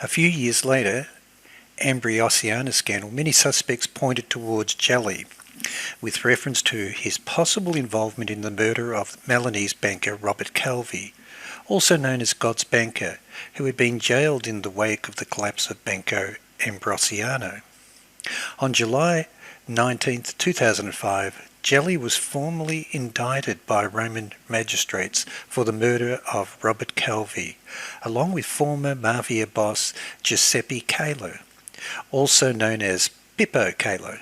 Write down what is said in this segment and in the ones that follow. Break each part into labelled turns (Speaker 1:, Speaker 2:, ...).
Speaker 1: A few years later, Ambrosiana scandal, many suspects pointed towards Jelly, with reference to his possible involvement in the murder of Milanese banker Robert Calvi, also known as God's banker, who had been jailed in the wake of the collapse of Banco Ambrosiano. On July 19, 2005, Jelly was formally indicted by Roman magistrates for the murder of Robert Calvi, along with former mafia boss Giuseppe Calo, also known as Pippo Calo,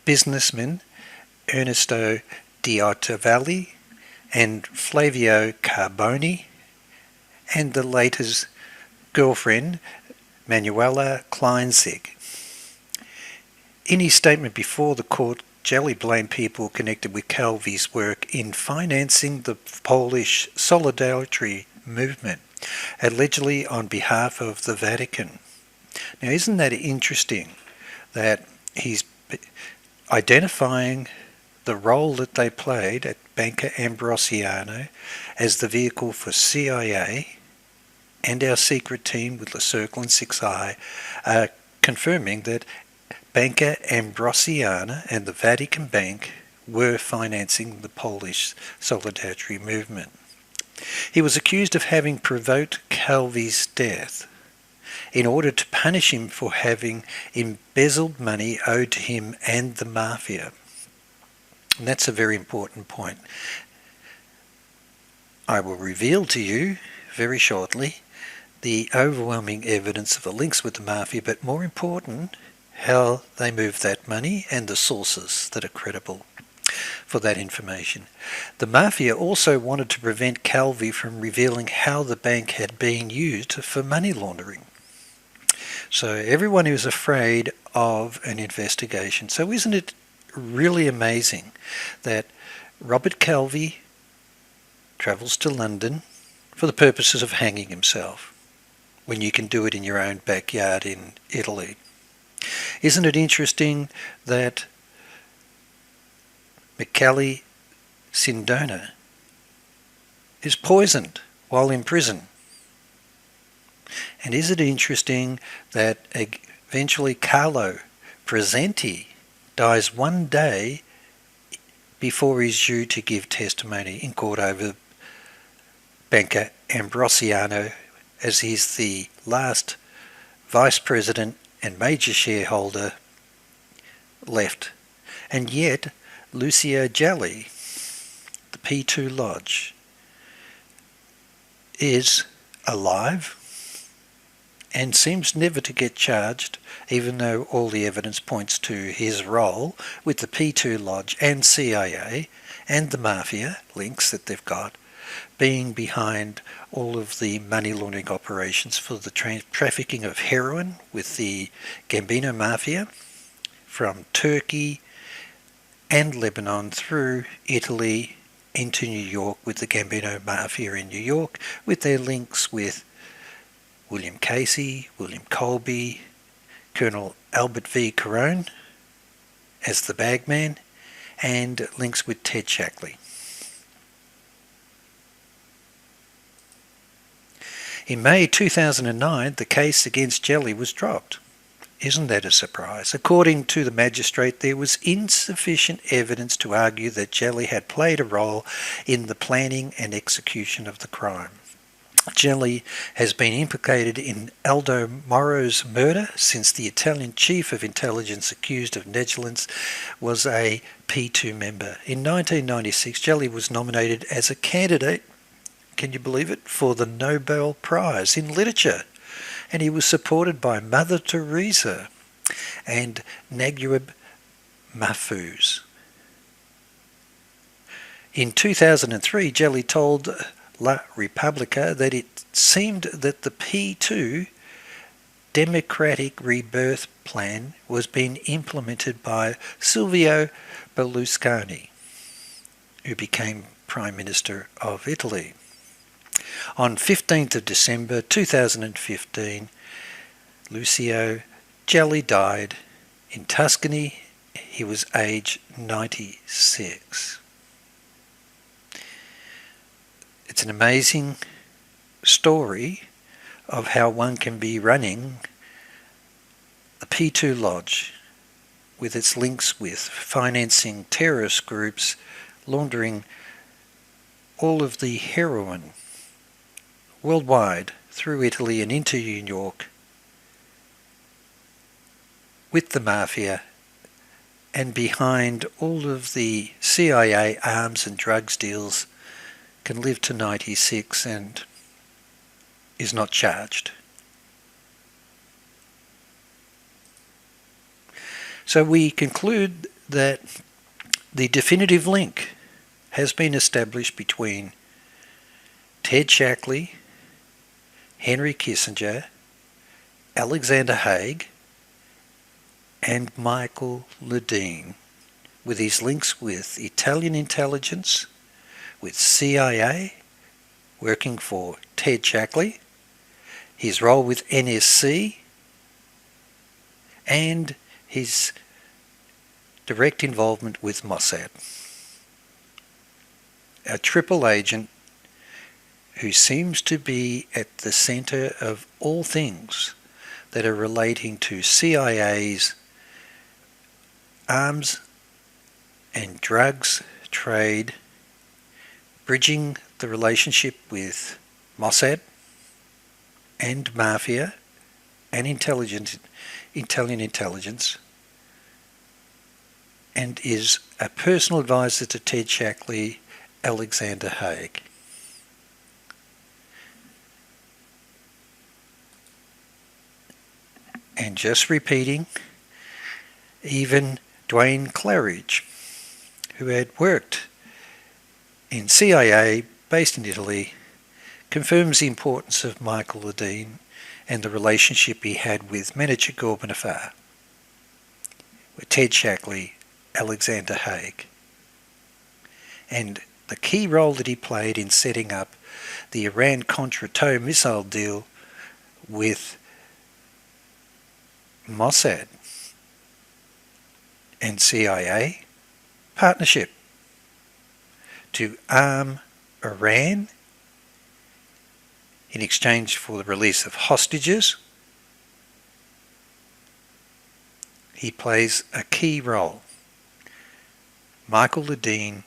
Speaker 1: businessmen Ernesto Diottavalli and Flavio Carboni, and the latter's girlfriend Manuela Kleinzig. In his statement before the court, Jelly blamed people connected with Calvi's work in financing the Polish Solidarity movement, allegedly on behalf of the Vatican. Now, isn't that interesting that he's identifying the role that they played at Banco Ambrosiano as the vehicle for CIA and our secret team with the Cercle and 6i, confirming that Banco Ambrosiano and the Vatican Bank were financing the Polish Solidarity movement. He was accused of having provoked Calvi's death in order to punish him for having embezzled money owed to him and the mafia. And that's a very important point. I will reveal to you very shortly the overwhelming evidence of the links with the mafia, but more important, how they move that money and the sources that are credible for that information. The mafia also wanted to prevent Calvi from revealing how the bank had been used for money laundering. So everyone is afraid of an investigation. So isn't it really amazing that Robert Calvi travels to London for the purposes of hanging himself when you can do it in your own backyard in Italy? Isn't it interesting that Michele Sindona is poisoned while in prison? And is it interesting that eventually Carlo Presenti dies one day before he's due to give testimony in court over Banco Ambrosiano, as he's the last vice president and major shareholder left. And yet Lucio Gelli, the P2 Lodge, is alive and seems never to get charged, even though all the evidence points to his role with the P2 Lodge and CIA and the mafia links that they've got, being behind all of the money laundering operations for the trafficking of heroin with the Gambino Mafia from Turkey and Lebanon through Italy into New York with the Gambino Mafia in New York, with their links with William Casey, William Colby, Colonel Albert V. Carone as the bagman, and links with Ted Shackley. In May 2009, the case against Jelly was dropped. Isn't that a surprise? According to the magistrate, there was insufficient evidence to argue that Jelly had played a role in the planning and execution of the crime. Jelly has been implicated in Aldo Moro's murder since the Italian chief of intelligence accused of negligence was a P2 member. In 1996, Jelly was nominated as a candidate, can you believe it, for the Nobel Prize in Literature. And he was supported by Mother Teresa and Naguib Mahfouz. In 2003, Jelly told La Repubblica that it seemed that the P2 Democratic Rebirth Plan was being implemented by Silvio Berlusconi, who became Prime Minister of Italy. On 15th of December 2015, Lucio Gelli died in Tuscany. He was aged 96. It's an amazing story of how one can be running the P2 Lodge with its links with financing terrorist groups, laundering all of the heroin worldwide through Italy and into New York with the mafia, and behind all of the CIA arms and drugs deals, can live to 96 and is not charged. So we conclude that the definitive link has been established between Ted Shackley, Henry Kissinger, Alexander Haig, and Michael Ledeen, with his links with Italian intelligence, with CIA, working for Ted Shackley, his role with NSC, and his direct involvement with Mossad. A triple agent who seems to be at the centre of all things that are relating to CIA's arms and drugs trade, bridging the relationship with Mossad and Mafia and Italian intelligence, and is a personal advisor to Ted Shackley, Alexander Haig. And just repeating, even Dwayne Claridge, who had worked in CIA based in Italy, confirms the importance of Michael Ledeen and the relationship he had with manager Gorbanafar, with Ted Shackley, Alexander Haig, and the key role that he played in setting up the Iran-Contra tow missile deal with Mossad and CIA partnership to arm Iran in exchange for the release of hostages. He plays a key role. Michael Ledeen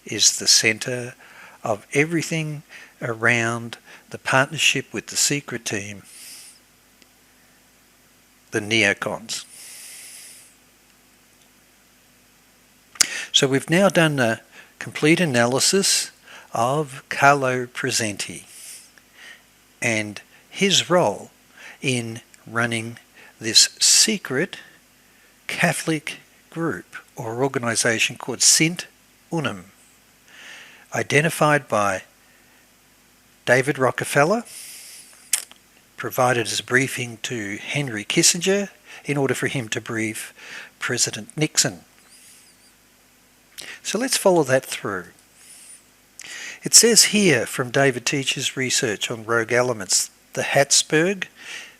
Speaker 1: is the centre of everything around the partnership with the secret team, the neocons. So we've now done a complete analysis of Carlo Presenti and his role in running this secret Catholic group or organisation called Sint Unum, identified by David Rockefeller, provided as a briefing to Henry Kissinger in order for him to brief President Nixon. So let's follow that through. It says here from David Teacher's research on rogue elements, the Habsburg,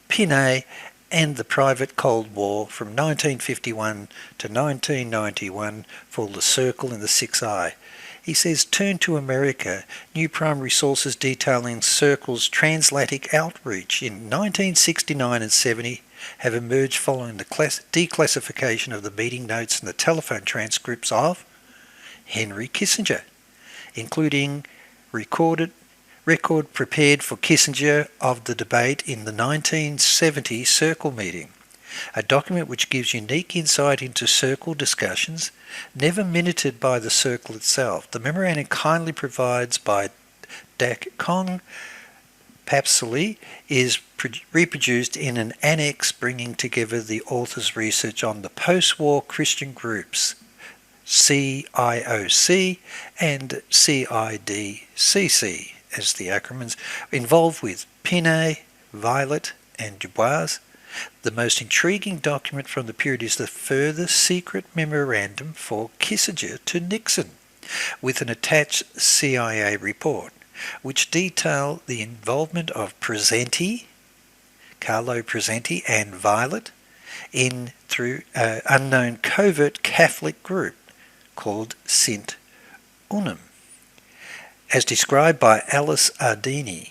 Speaker 1: Pinay, and the Private Cold War from 1951 to 1991 for the Cercle and the 6i. He says, turn to America, new primary sources detailing Cercle's transatlantic outreach in 1969 and 70 have emerged following the declassification of the meeting notes and the telephone transcripts of Henry Kissinger, including record prepared for Kissinger of the debate in the 1970 Cercle meeting, a document which gives unique insight into Cercle discussions, never minuted by the Cercle itself. The memorandum kindly provides by Dak Kong Papsali is reproduced in an annex bringing together the author's research on the post-war Christian groups CIOC and CIDCC as the acronyms, involved with Pinay, Violet and Dubois. The most intriguing document from the period is the further secret memorandum for Kissinger to Nixon, with an attached CIA report, which detail the involvement of Carlo Presenti and Violet in through an unknown covert Catholic group called Sint Unum, as described by Alice Dueny.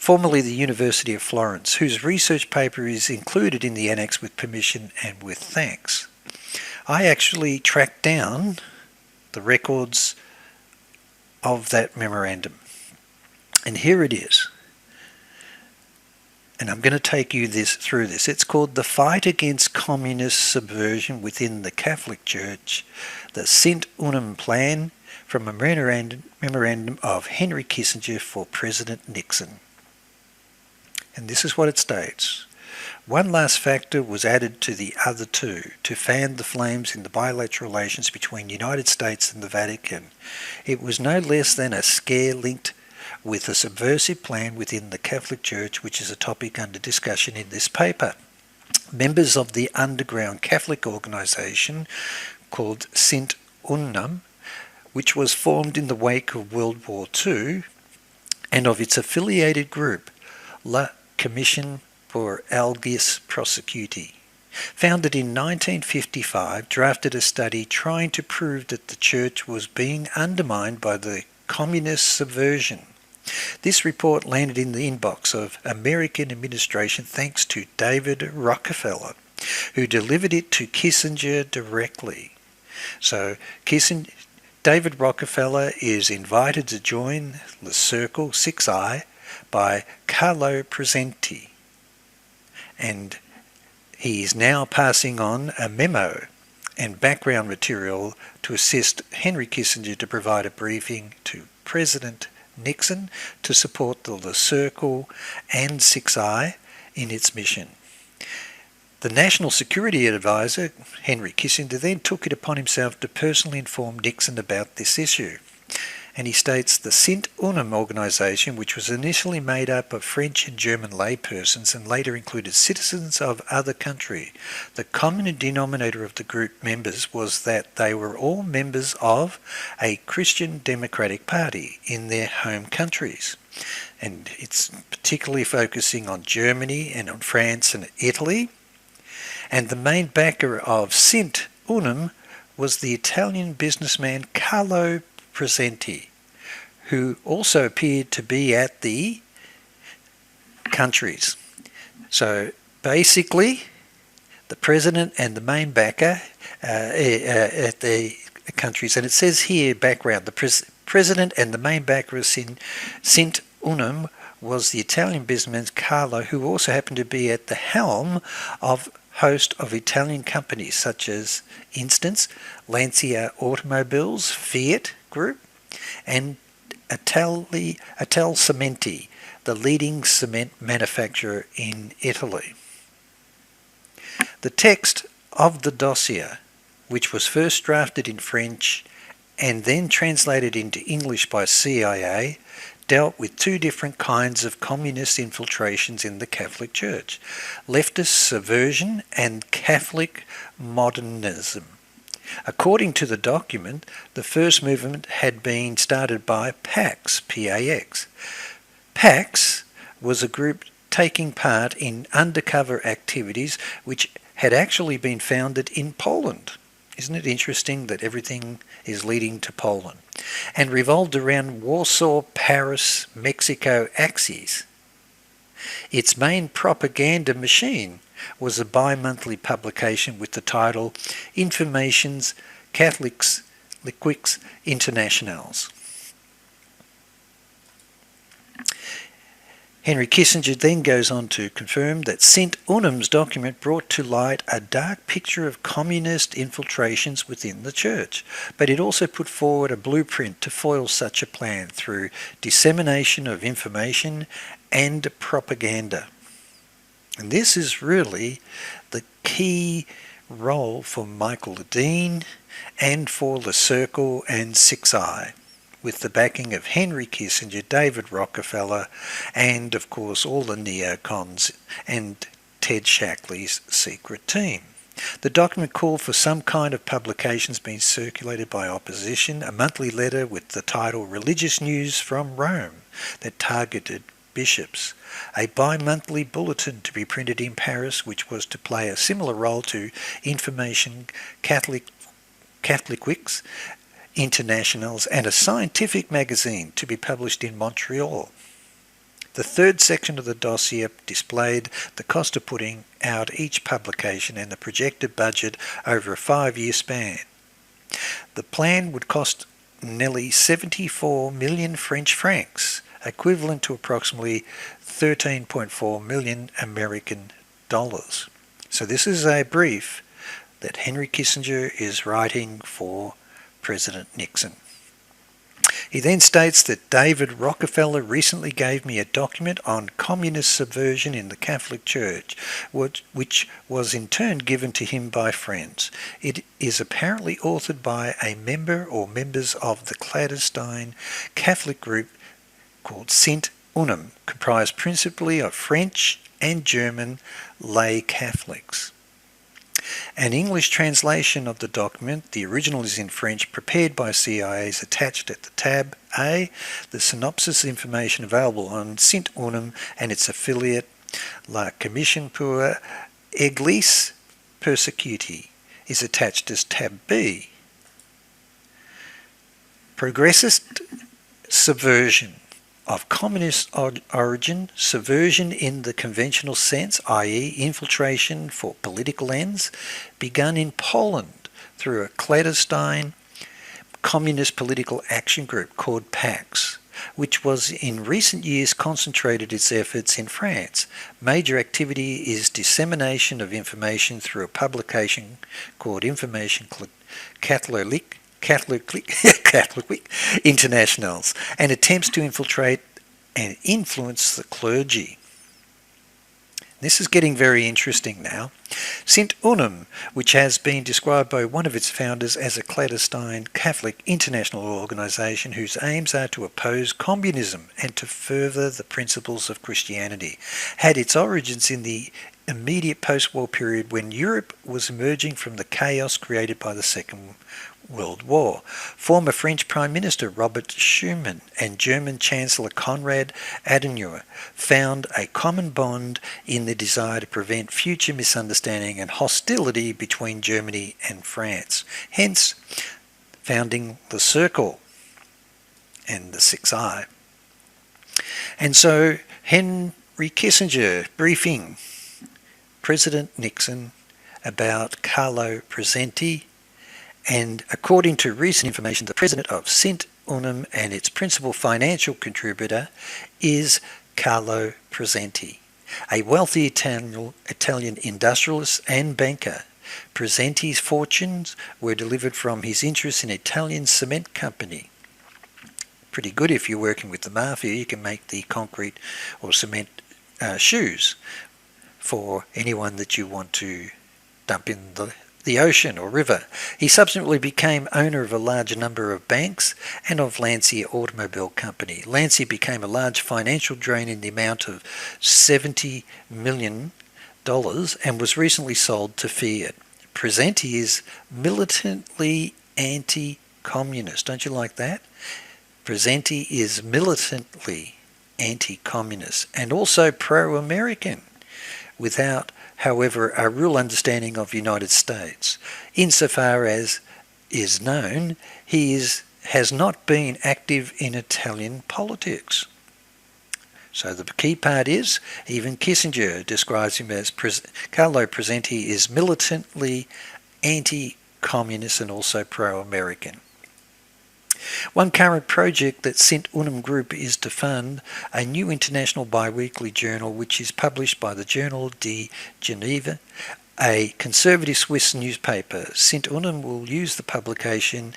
Speaker 1: formerly the University of Florence, whose research paper is included in the annex with permission and with thanks. I actually tracked down the records of that memorandum. And here it is. And I'm going to take you through this. It's called The Fight Against Communist Subversion Within the Catholic Church, the Sint Unum Plan, from a memorandum of Henry Kissinger for President Nixon. And this is what it states. One last factor was added to the other two to fan the flames in the bilateral relations between the United States and the Vatican. It was no less than a scare linked with a subversive plan within the Catholic Church, which is a topic under discussion in this paper. Members of the underground Catholic organisation called Sint Unum, which was formed in the wake of World War II, and of its affiliated group, La Commission for Algis Prosecuti, founded in 1955, drafted a study trying to prove that the Church was being undermined by the communist subversion. This report landed in the inbox of American administration thanks to David Rockefeller, who delivered it to Kissinger directly. So David Rockefeller is invited to join the Cercle 6I by Carlo Presenti, and he is now passing on a memo and background material to assist Henry Kissinger to provide a briefing to President Nixon to support the Cercle and 6I in its mission. The National Security Advisor, Henry Kissinger, then took it upon himself to personally inform Nixon about this issue. And he states the Sint Unum organisation, which was initially made up of French and German laypersons and later included citizens of other countries. The common denominator of the group members was that they were all members of a Christian Democratic Party in their home countries. And it's particularly focusing on Germany and on France and Italy. And the main backer of Sint Unum was the Italian businessman Carlo Presenti, who also appeared to be at the countries. So basically, the president and the main backer at the countries, and it says here background, the president and the main backer of Sint Unum was the Italian businessman Carlo, who also happened to be at the helm of host of Italian companies such as, instance, Lancia Automobiles, Fiat Group, and Italcementi, the leading cement manufacturer in Italy. The text of the dossier, which was first drafted in French and then translated into English by CIA, dealt with two different kinds of communist infiltrations in the Catholic Church: leftist subversion and Catholic modernism. According to the document, the first movement had been started by PAX, P-A-X. PAX was a group taking part in undercover activities which had actually been founded in Poland. Isn't it interesting that everything is leading to Poland? And revolved around Warsaw, Paris, Mexico axes. Its main propaganda machine was a bi-monthly publication with the title Informations Catholics Liquids Internationals. Henry Kissinger then goes on to confirm that Sint Unum's document brought to light a dark picture of communist infiltrations within the church, but it also put forward a blueprint to foil such a plan through dissemination of information and propaganda. And this is really the key role for Michael Ledeen and for the Cercle and 6I, with the backing of Henry Kissinger, David Rockefeller, and of course all the neocons and Ted Shackley's secret team. The document called for some kind of publications being circulated by opposition, a monthly letter with the title Religious News from Rome that targeted bishops, a bi-monthly bulletin to be printed in Paris which was to play a similar role to Information Catholics Internationals, and a scientific magazine to be published in Montreal. The third section of the dossier displayed the cost of putting out each publication and the projected budget over a 5-year span. The plan would cost nearly 74 million French francs, equivalent to approximately 13.4 million American dollars. So this is a brief that Henry Kissinger is writing for President Nixon. He then states that David Rockefeller recently gave me a document on communist subversion in the Catholic Church, which was in turn given to him by friends. It is apparently authored by a member or members of the clandestine Catholic group called Sint Unum, comprised principally of French and German lay Catholics. An English translation of the document, the original is in French, prepared by CIA, is attached at the tab A. The synopsis information available on Sint Unum and its affiliate, La Commission pour Église Persécutée, is attached as tab B. Progressist subversion of communist origin, subversion in the conventional sense, i.e. infiltration for political ends, begun in Poland through a clandestine communist political action group called PAX, which was in recent years concentrated its efforts in France. Major activity is dissemination of information through a publication called Information Catholic Internationals, and attempts to infiltrate and influence the clergy. This is getting very interesting now. Sint Unum, which has been described by one of its founders as a clandestine Catholic international organisation whose aims are to oppose communism and to further the principles of Christianity, had its origins in the immediate post-war period when Europe was emerging from the chaos created by the Second World War. Former French Prime Minister Robert Schuman and German Chancellor Konrad Adenauer found a common bond in the desire to prevent future misunderstanding and hostility between Germany and France, hence founding the Cercle and the 6i. And so Henry Kissinger briefing President Nixon about Carlo Presenti, and according to recent information, the president of Sint Unum and its principal financial contributor is Carlo Presenti, a wealthy Italian industrialist and banker. Presenti's fortunes were delivered from his interest in Italian cement company. Pretty good if you're working with the mafia, you can make the concrete or cement shoes for anyone that you want to dump in the ocean or river. He subsequently became owner of a large number of banks and of Lancia Automobile Company. Lancia became a large financial drain in the amount of $70 million and was recently sold to Fiat. Presenti is militantly anti-communist. Don't you like that? Presenti is militantly anti-communist and also pro-American, without, however, a real understanding of the United States. Insofar as is known, he has not been active in Italian politics. So the key part is, even Kissinger describes him as Carlo Presenti is militantly anti-communist and also pro-American. One current project that Sint Unum Group is to fund a new international biweekly journal which is published by the Journal de Geneva, a conservative Swiss newspaper. Sint Unum will use the publication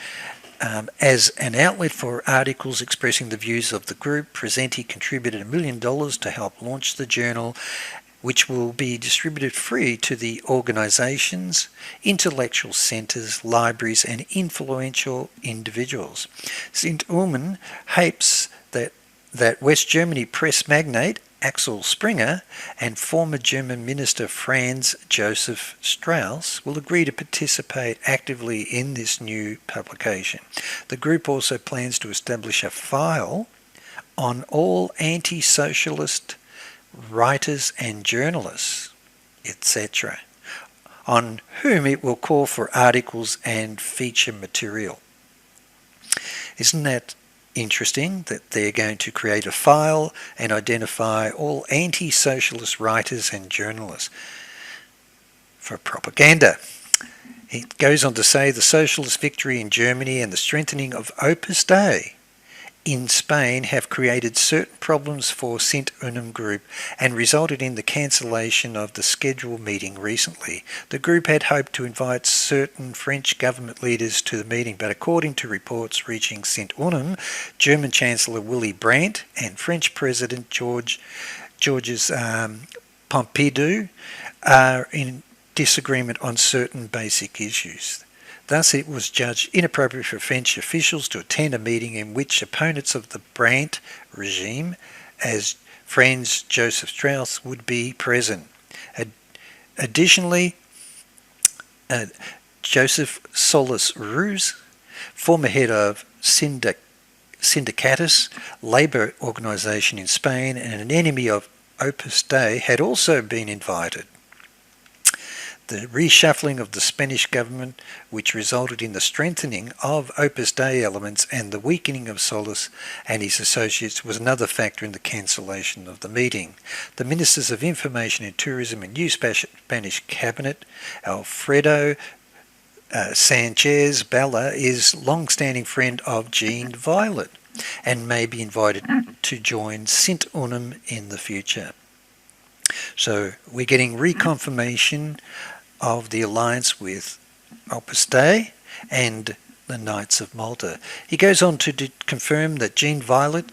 Speaker 1: as an outlet for articles expressing the views of the group. Presenti contributed $1 million to help launch the journal, which will be distributed free to the organisations, intellectual centres, libraries and influential individuals. Sint Unum hopes that West Germany press magnate Axel Springer and former German Minister Franz Josef Strauss will agree to participate actively in this new publication. The group also plans to establish a file on all anti-socialist writers and journalists, etc., on whom it will call for articles and feature material. Isn't that Interesting that they're going to create a file and identify all anti-socialist writers and journalists for propaganda. It goes on to say the socialist victory in Germany and the strengthening of Opus Dei in Spain have created certain problems for Sint Unum Group and resulted in the cancellation of the scheduled meeting recently. The group had hoped to invite certain French government leaders to the meeting, but according to reports reaching Sint Unum, German Chancellor Willy Brandt and French President Georges Pompidou are in disagreement on certain basic issues. Thus, it was judged inappropriate for French officials to attend a meeting in which opponents of the Brandt regime, as Franz Joseph Strauss, would be present. Additionally, Joseph Solis Roos, former head of Sindicatus, labour organisation in Spain, and an enemy of Opus Dei, had also been invited. The reshuffling of the Spanish government, which resulted in the strengthening of Opus Dei elements and the weakening of Solis and his associates, was another factor in the cancellation of the meeting. The Ministers of Information and Tourism and new Spanish cabinet, Alfredo Sanchez Bala, is long-standing friend of Jean Violet and may be invited to join Sint Unum in the future. So we're getting reconfirmation of the alliance with Opus Dei and the Knights of Malta. He goes on to confirm that Jean Violet,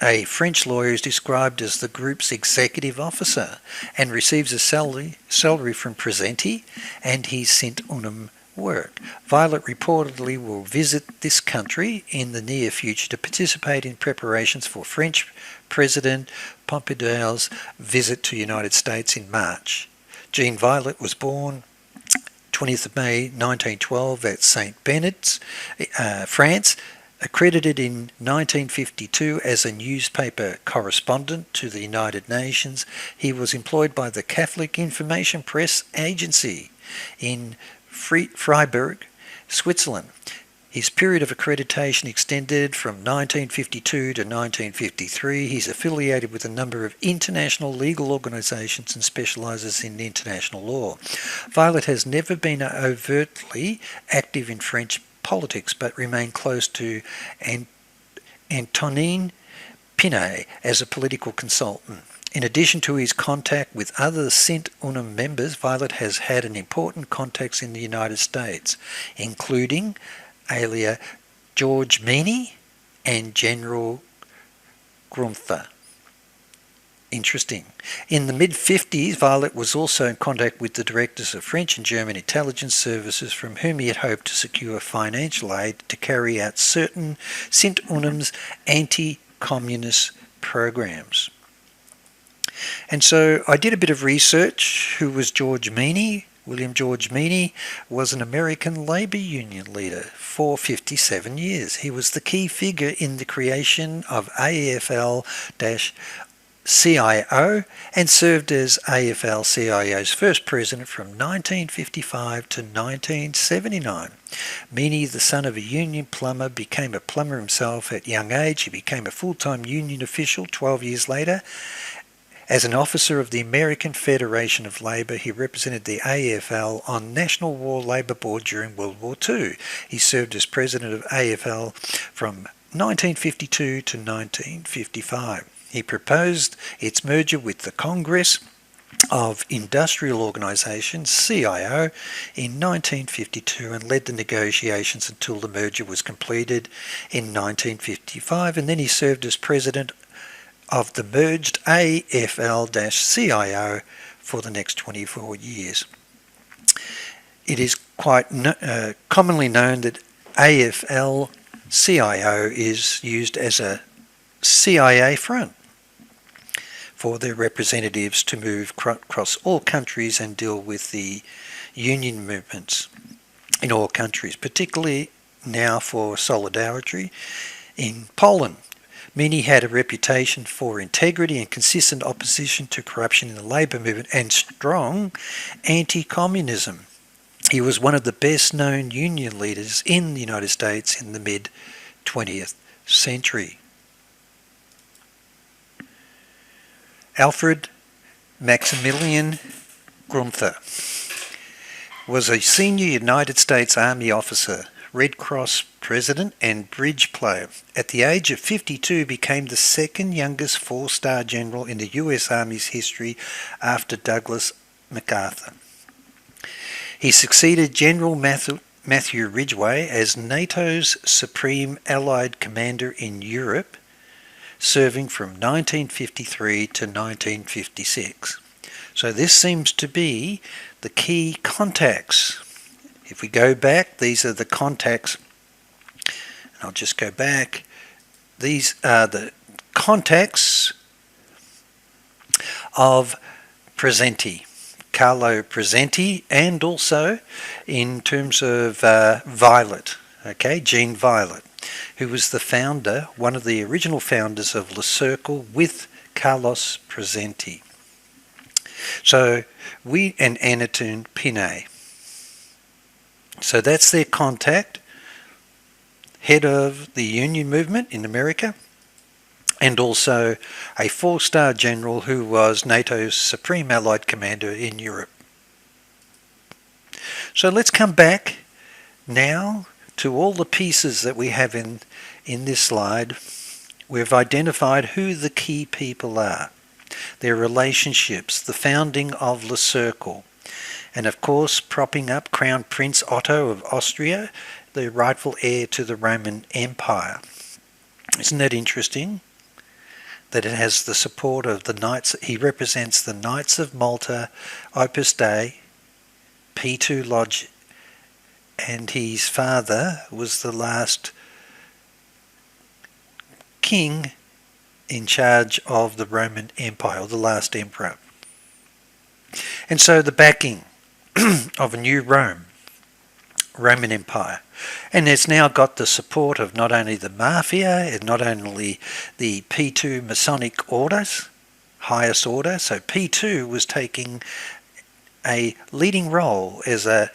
Speaker 1: a French lawyer, is described as the group's executive officer and receives a salary from Presenti and his Sint Unum work. Violet reportedly will visit this country in the near future to participate in preparations for French President Pompidou's visit to the United States in March. Jean Violet was born 20th of May 1912 at St. Benet's, France, accredited in 1952 as a newspaper correspondent to the United Nations. He was employed by the Catholic Information Press Agency in Freiburg, Switzerland. His period of accreditation extended from 1952 to 1953. He's affiliated with a number of international legal organisations and specialises in international law. Violet has never been overtly active in French politics, but remained close to Antonin Pinay as a political consultant. In addition to his contact with other Sint Unum members, Violet has had an important contacts in the United States, including alias George Meany and General Grumpfer. Interesting. In the mid-50s, Violet was also in contact with the directors of French and German intelligence services, from whom he had hoped to secure financial aid to carry out certain Sint Unum's anti-communist programs. And so I did a bit of research. Who was George Meany? William George Meany was an American labour union leader for 57 years. He was the key figure in the creation of AFL-CIO and served as AFL-CIO's first president from 1955 to 1979. Meany, the son of a union plumber, became a plumber himself at a young age. He became a full-time union official 12 years later. As an officer of the American Federation of Labour, he represented the AFL on National War Labour Board during World War II. He served as president of AFL from 1952 to 1955. He proposed its merger with the Congress of Industrial Organisations, CIO, in 1952 and led the negotiations until the merger was completed in 1955, and then he served as president of the merged AFL-CIO for the next 24 years. It is quite commonly known that AFL-CIO is used as a CIA front for their representatives to move across all countries and deal with the union movements in all countries, particularly now for solidarity in Poland. Meany had a reputation for integrity and consistent opposition to corruption in the labour movement and strong anti-communism. He was one of the best-known union leaders in the United States in the mid-20th century. Alfred Maximilian Grunther was a senior United States Army officer, Red Cross president and bridge player. At the age of 52, became the second youngest four-star general in the US Army's history after Douglas MacArthur. He succeeded General Matthew Ridgway as NATO's Supreme Allied Commander in Europe, serving from 1953 to 1956. So this seems to be the key contacts. If we go back, these are the contacts. And I'll just go back. These are the contacts of Presenti, Carlo Presenti, and also in terms of Violet, Jean Violet, who was the founder, one of the original founders of Cercle with Carlos Presenti. So and Anatole Pinet. So that's their contact, head of the Union movement in America, and also a four-star general who was NATO's Supreme Allied Commander in Europe. So let's come back now to all the pieces that we have in this slide. We've identified who the key people are, their relationships, the founding of Le Cercle, and of course propping up Crown Prince Otto of Austria, the rightful heir to the Roman Empire. Isn't that interesting? That it has the support of the Knights. He represents the Knights of Malta, Opus Dei, P2 Lodge, and his father was the last king in charge of the Roman Empire, or the last emperor. And so the backing of a new Roman Empire. And it's now got the support of not only the Mafia, and not only the P2 Masonic orders, highest order. So P2 was taking a leading role as a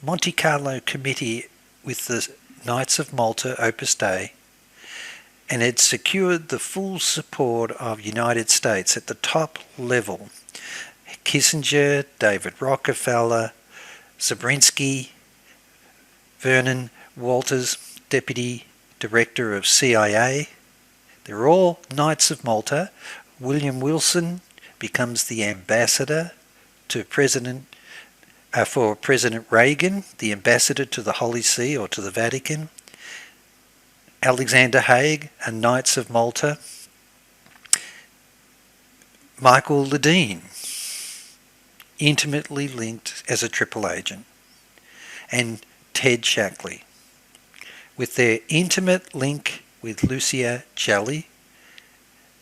Speaker 1: Monte Carlo committee with the Knights of Malta, Opus Dei, and had secured the full support of United States at the top level. Kissinger, David Rockefeller, Zabriskie, Vernon Walters, Deputy Director of CIA. They're all Knights of Malta. William Wilson becomes the ambassador to for President Reagan, the ambassador to the Holy See or to the Vatican. Alexander Haig, a Knights of Malta. Michael Ledeen, intimately linked as a triple agent. And Ted Shackley, with their intimate link with Lucia Gelli.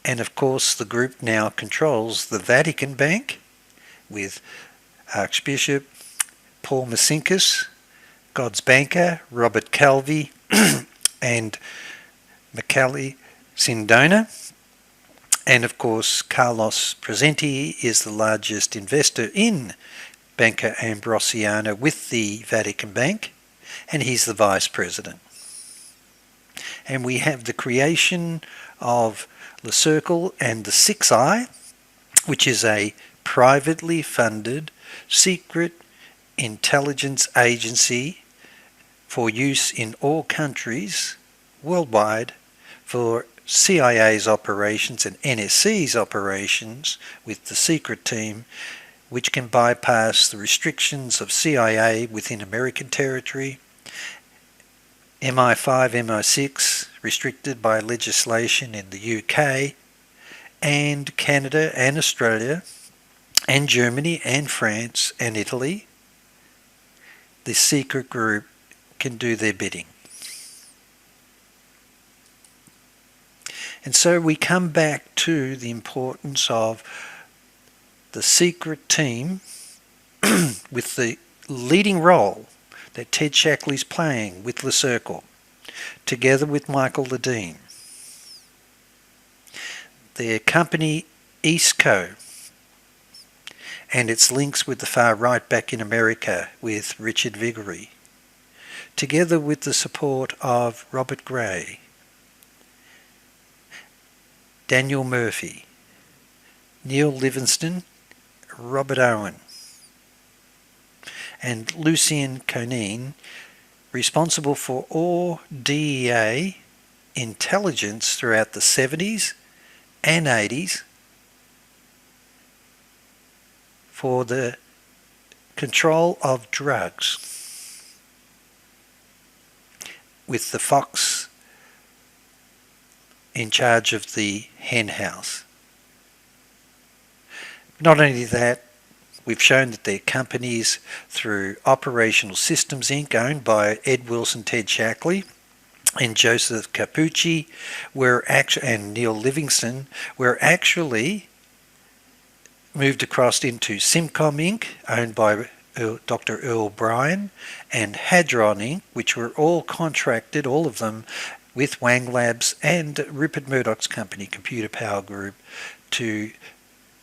Speaker 1: And of course the group now controls the Vatican Bank with Archbishop Paul Masinkas, God's banker Robert Calvi, and Michele Sindona. And of course Carlos Presenti is the largest investor in Banca Ambrosiana with the Vatican Bank, and he's the vice president. And we have the creation of Le Cercle and the Six Eye, which is a privately funded secret intelligence agency for use in all countries worldwide for CIA's operations and NSC's operations with the secret team, which can bypass the restrictions of CIA within American territory, MI5, MI6 restricted by legislation in the UK, and Canada and Australia, and Germany and France and Italy. This secret group can do their bidding. And so we come back to the importance of the secret team with the leading role that Ted Shackley's playing with Le Cercle, together with Michael Ledeen. Their company Eastco and its links with the far right back in America with Richard Viguerie, together with the support of Robert Gray Daniel Murphy, Neil Livingston, Robert Owen, and Lucien Conine, responsible for all DEA intelligence throughout the 70s and 80s for the control of drugs, with the Fox in charge of the hen house. Not only that, we've shown that their companies through Operational Systems Inc., owned by Ed Wilson, Ted Shackley, and Joseph Capucci, and Neil Livingston, were actually moved across into Simcom Inc., owned by Dr. Earl Bryan, and Hadron Inc., which were all contracted, all of them, with Wang Labs and Rupert Murdoch's company, Computer Power Group, to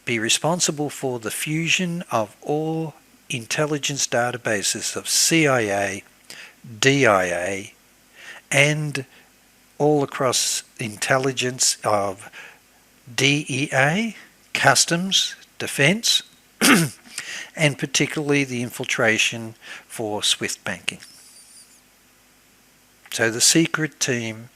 Speaker 1: be responsible for the fusion of all intelligence databases of CIA, DIA, and all across intelligence of DEA, Customs, Defence, and particularly the infiltration for SWIFT banking. So the secret team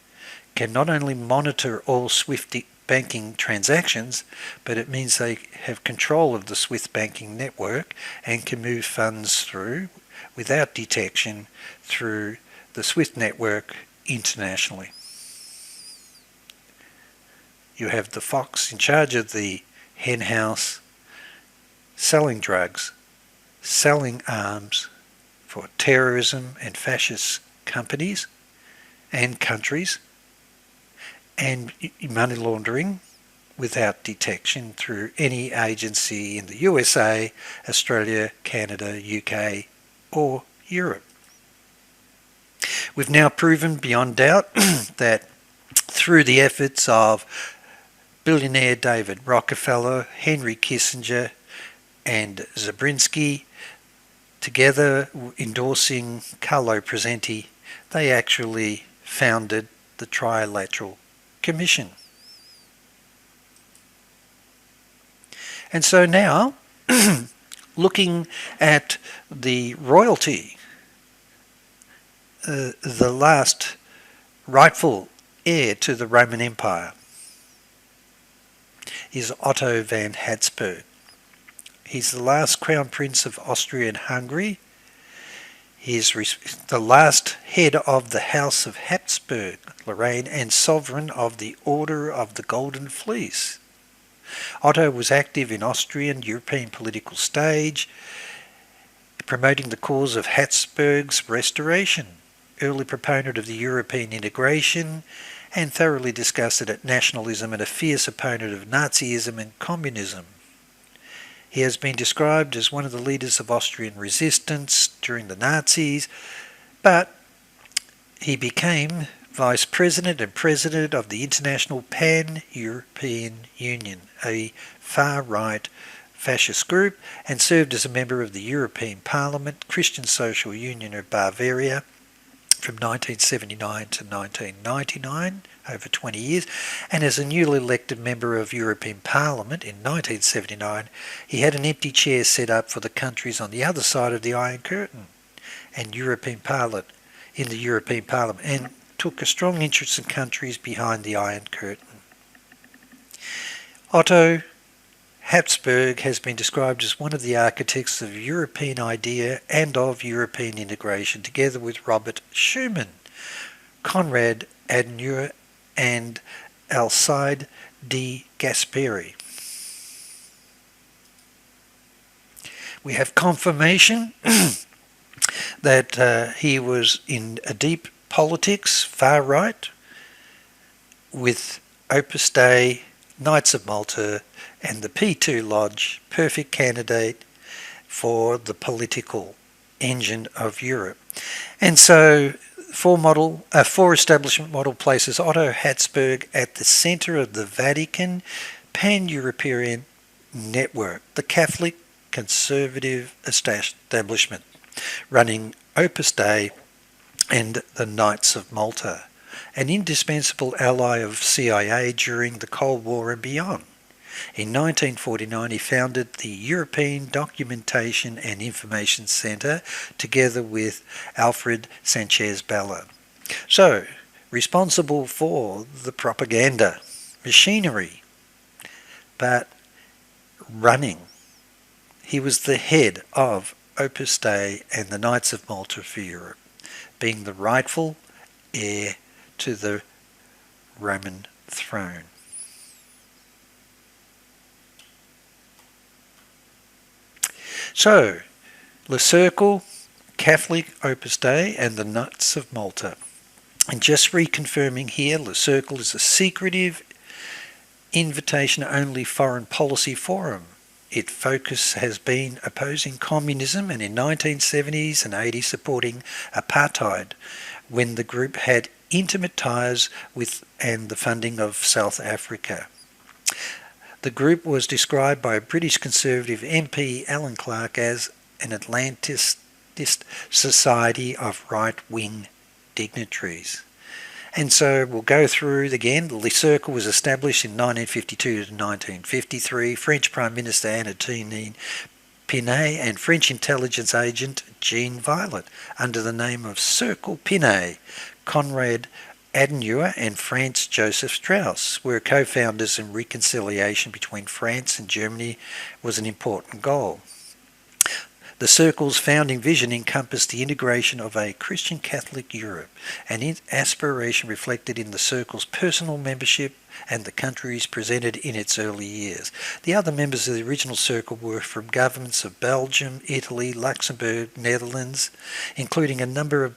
Speaker 1: can not only monitor all SWIFT banking transactions, but it means they have control of the SWIFT banking network and can move funds through without detection through the SWIFT network internationally. You have the Fox in charge of the hen house, selling drugs, selling arms for terrorism and fascist companies and countries, and money laundering without detection through any agency in the USA, Australia, Canada, UK, or Europe. We've now proven beyond doubt that through the efforts of billionaire David Rockefeller, Henry Kissinger, and Zabrinsky, together endorsing Carlo Presenti, they actually founded the Trilateral Commission. And so now, looking at the royalty, the last rightful heir to the Roman Empire is Otto von Habsburg. He's the last Crown Prince of Austria and Hungary. He's the last head of the House of Habsburg, Lorraine, and sovereign of the Order of the Golden Fleece. Otto was active in Austrian European political stage, promoting the cause of Habsburg's restoration, early proponent of the European integration, and thoroughly disgusted at nationalism and a fierce opponent of Nazism and communism. He has been described as one of the leaders of Austrian resistance during the Nazis, but he became Vice President and President of the International Pan-European Union, a far-right fascist group, and served as a member of the European Parliament, Christian Social Union of Bavaria, from 1979 to 1999, over 20 years, and as a newly elected member of European Parliament in 1979, he had an empty chair set up for the countries on the other side of the Iron Curtain and European Parliament, in the European Parliament, and took a strong interest in countries behind the Iron Curtain. Otto Habsburg has been described as one of the architects of European idea and of European integration, together with Robert Schuman, Konrad Adenauer, and Alcide de Gasperi. We have confirmation that he was in a deep politics, far right, with Opus Dei, Knights of Malta, and the P2 Lodge, perfect candidate for the political engine of Europe. And so four establishment model places Otto Habsburg at the centre of the Vatican pan-European network, the Catholic conservative establishment, running Opus Dei and the Knights of Malta. an indispensable ally of CIA during the Cold War and beyond. In 1949 he founded the European Documentation and Information Centre together with Alfred Sanchez Bala. So, responsible for the propaganda machinery, but running. He was the head of Opus Dei and the Knights of Malta for Europe, being the rightful heir to the Roman throne. So, the Cercle, Catholic Opus Dei and the Knights of Malta. And just reconfirming here, the Cercle is a secretive, invitation-only foreign policy forum. Its focus has been opposing communism and in 1970s and 80s supporting apartheid, when the group had intimate ties with and the funding of South Africa. The group was described by British Conservative MP Alan Clark as an Atlantist society of right-wing dignitaries. And so we'll go through again. The Cercle was established in 1952 to 1953. French Prime Minister Antoine Pinay and French intelligence agent Jean Violet, under the name of Cercle Pinay. Conrad Adenauer and Franz Joseph Strauss were co-founders, and reconciliation between France and Germany was an important goal. The Cercle's founding vision encompassed the integration of a Christian Catholic Europe, an aspiration reflected in the Cercle's personal membership and the countries presented in its early years. The other members of the original Cercle were from governments of Belgium, Italy, Luxembourg, Netherlands, including a number of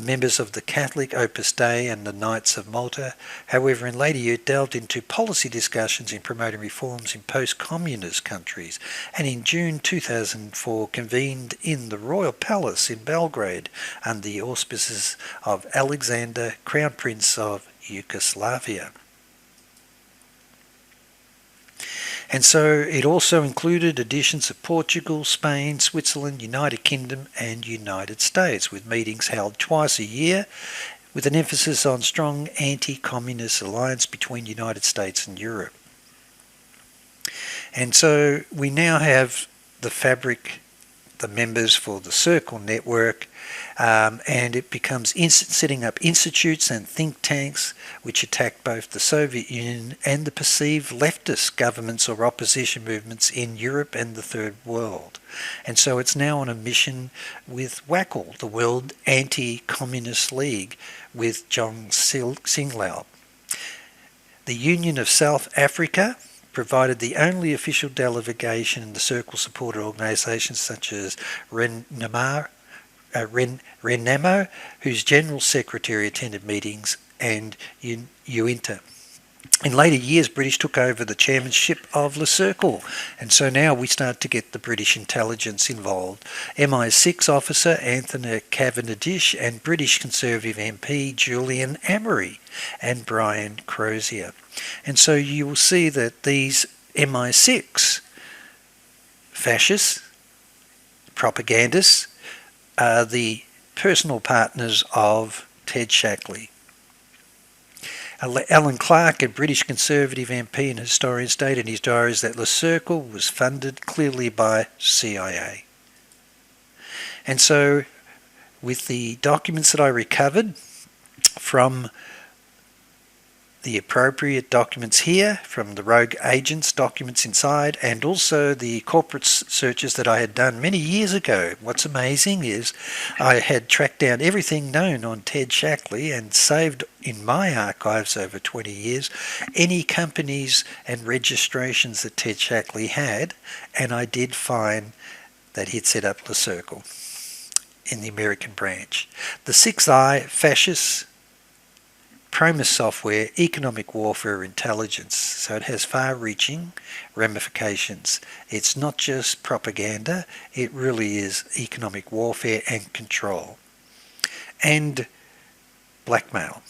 Speaker 1: members of the Catholic Opus Dei and the Knights of Malta. However, in later years delved into policy discussions in promoting reforms in post-communist countries, and in June 2004 convened in the Royal Palace in Belgrade under the auspices of Alexander, Crown Prince of Yugoslavia. And so it also included editions of Portugal, Spain, Switzerland, United Kingdom and United States, with meetings held twice a year, with an emphasis on strong anti-communist alliance between the United States and Europe. And so we now have the fabric, the members for the Cercle network, and it becomes setting up institutes and think tanks which attack both the Soviet Union and the perceived leftist governments or opposition movements in Europe and the Third World. And so it's now on a mission with WACL, the World Anti-Communist League, with John Singlau. The Union of South Africa provided the only official delegation, in the Cercle supported organisations such as Renamo, whose General Secretary attended meetings, and UINTA. In later years, British took over the chairmanship of the Cercle, and so now we start to get the British intelligence involved. MI6 officer Anthony Cavendish and British Conservative MP Julian Amory and Brian Crozier. And so you will see that these MI6 fascists, propagandists, are the personal partners of Ted Shackley. Alan Clark, a British Conservative MP and historian, stated in his diaries that the Cercle was funded clearly by CIA. And so, with the documents that I recovered from the appropriate documents here, from the rogue agents documents inside, and also the corporate searches that I had done many years ago. What's amazing is I had tracked down everything known on Ted Shackley and saved in my archives over 20 years any companies and registrations that Ted Shackley had, and I did find that he'd set up the Cercle in the American branch. The 6I fascists, PROMIS software, economic warfare, intelligence. So it has far-reaching ramifications. It's not just propaganda, it really is economic warfare and control. And blackmail.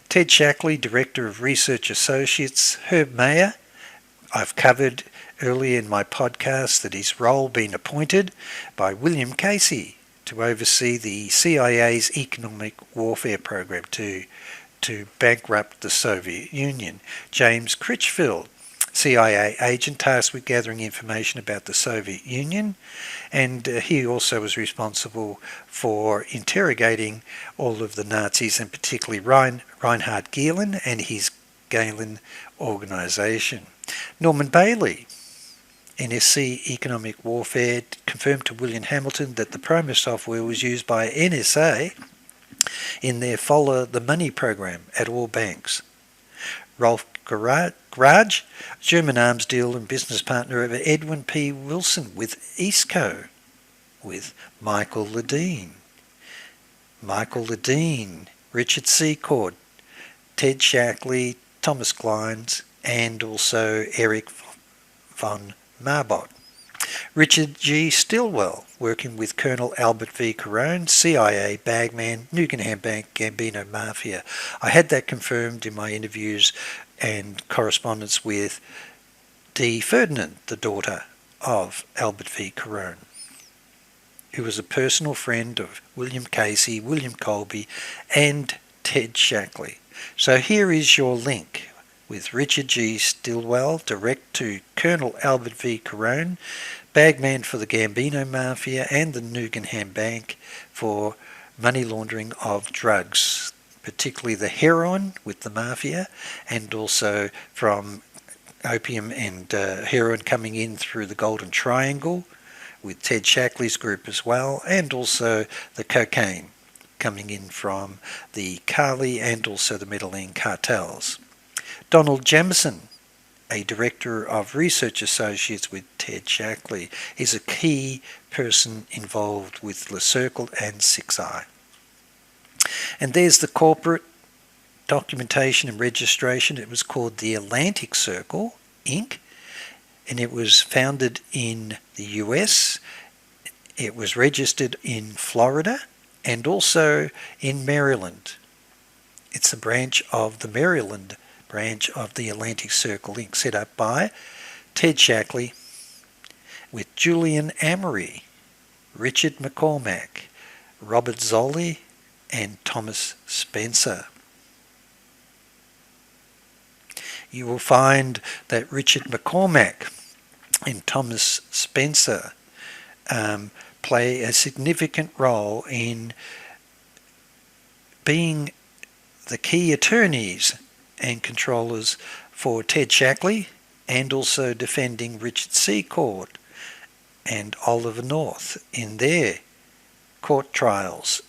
Speaker 1: Ted Shackley, Director of Research Associates. Herb Mayer, I've covered earlier in my podcast that his role been appointed by William Casey, to oversee the CIA's economic warfare program to bankrupt the Soviet Union. James Critchfield, CIA agent tasked with gathering information about the Soviet Union, and he also was responsible for interrogating all of the Nazis, and particularly Reinhard Gehlen and his Gehlen organisation. Norman Bailey, NSC Economic Warfare, confirmed to William Hamilton that the PROMIS software was used by NSA in their Follow the Money program at all banks. Rolf Grage, German arms deal and business partner of Edwin P. Wilson with Eastco, with Michael Ledeen, Richard Secord, Ted Shackley, Thomas Kleins, and also Eric von Marbot. Richard G. Stilwell, working with Colonel Albert V. Carone, CIA, Bagman, Nugenham Bank, Gambino Mafia. I had that confirmed in my interviews and correspondence with Dee Ferdinand, the daughter of Albert V. Carone, who was a personal friend of William Casey, William Colby, and Ted Shackley. So here is your link with Richard G. Stilwell, direct to Colonel Albert V. Carone, bagman for the Gambino Mafia and the Nugenham Bank for money laundering of drugs, particularly the heroin with the Mafia, and also from opium and heroin coming in through the Golden Triangle with Ted Shackley's group as well, and also the cocaine coming in from the Cali and also the Medellin cartels. Donald Jamison, a director of research associates with Ted Shackley, is a key person involved with the Cercle and 6i. And there's the corporate documentation and registration. It was called the Atlantic Cercle, Inc., and it was founded in the US. It was registered in Florida and also in Maryland. It's a branch of the Maryland branch of the Atlantic Cercle, Inc., set up by Ted Shackley with Julian Amory, Richard McCormack, Robert Zolli, and Thomas Spencer. You will find that Richard McCormack and Thomas Spencer play a significant role in being the key attorneys and controllers for Ted Shackley, and also defending Richard Secord and Oliver North in their court trials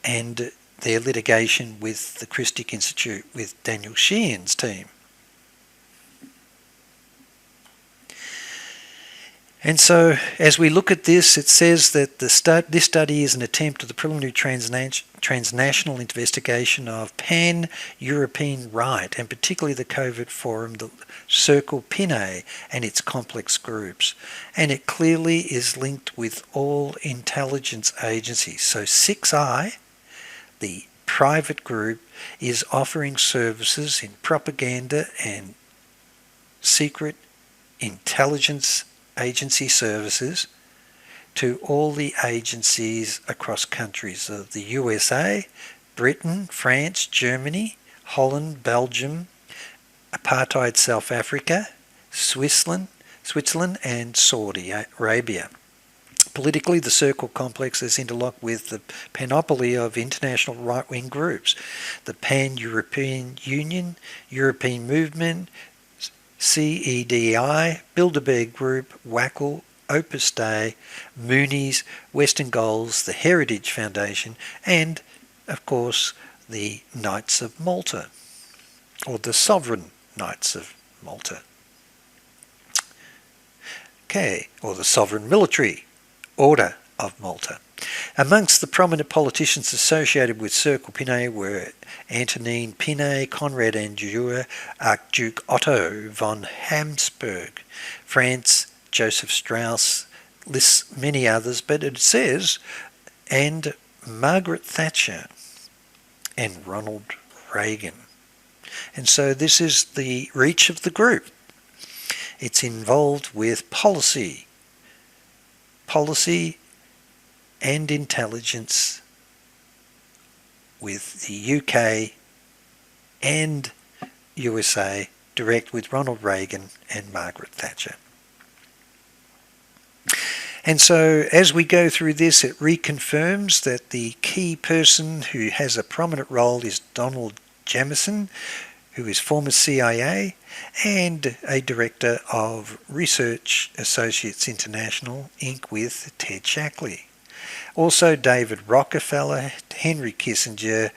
Speaker 1: and their litigation with the Christic Institute with Daniel Sheehan's team. And so, as we look at this, it says that this study is an attempt at the preliminary transnational investigation of pan-European right, and particularly the covert forum, the Cercle Pinay, and its complex groups. And it clearly is linked with all intelligence agencies. So 6i, the private group, is offering services in propaganda and secret intelligence agency services to all the agencies across countries of the USA, Britain, France, Germany, Holland, Belgium, apartheid South Africa, Switzerland, and Saudi Arabia. Politically, the Cercle complex is interlocked with the panoply of international right-wing groups, the Pan-European Union, European Movement, CEDI, Bilderberg Group, WACL, Opus Dei, Moonies, Western Goals, the Heritage Foundation, and, of course, the Knights of Malta, or the Sovereign Knights of Malta. Okay, or the Sovereign Military Order of Malta. Amongst the prominent politicians associated with Cercle Pinay were Antonine Pinay, Conrad Anjou, Archduke Otto von Habsburg, France, Joseph Strauss, lists many others, but it says, and Margaret Thatcher and Ronald Reagan. And so this is the reach of the group. It's involved with policy and intelligence with the UK and USA, direct with Ronald Reagan and Margaret Thatcher. And so as we go through this, it reconfirms that the key person who has a prominent role is Donald Jamieson, who is former CIA and a director of Research Associates International, Inc. with Ted Shackley. Also David Rockefeller, Henry Kissinger,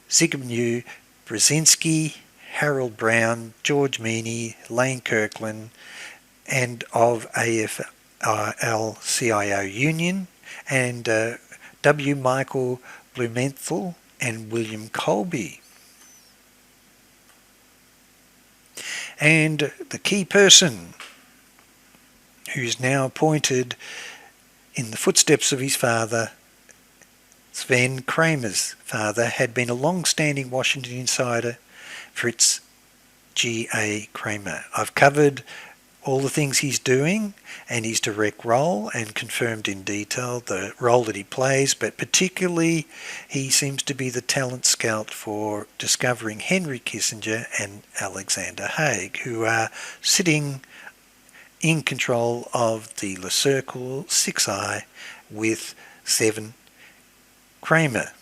Speaker 1: Zbigniew Brzezinski, Harold Brown, George Meany, Lane Kirkland, and of AFL-CIO Union, and W. Michael Blumenthal and William Colby. And the key person who's now appointed in the footsteps of his father, Sven Kramer's father, had been a long-standing Washington insider, Fritz G.A. Kramer. I've covered all the things he's doing and his direct role and confirmed in detail the role that he plays, but particularly he seems to be the talent scout for discovering Henry Kissinger and Alexander Haig, who are sitting in control of the Cercle 6I with Sven Kramer.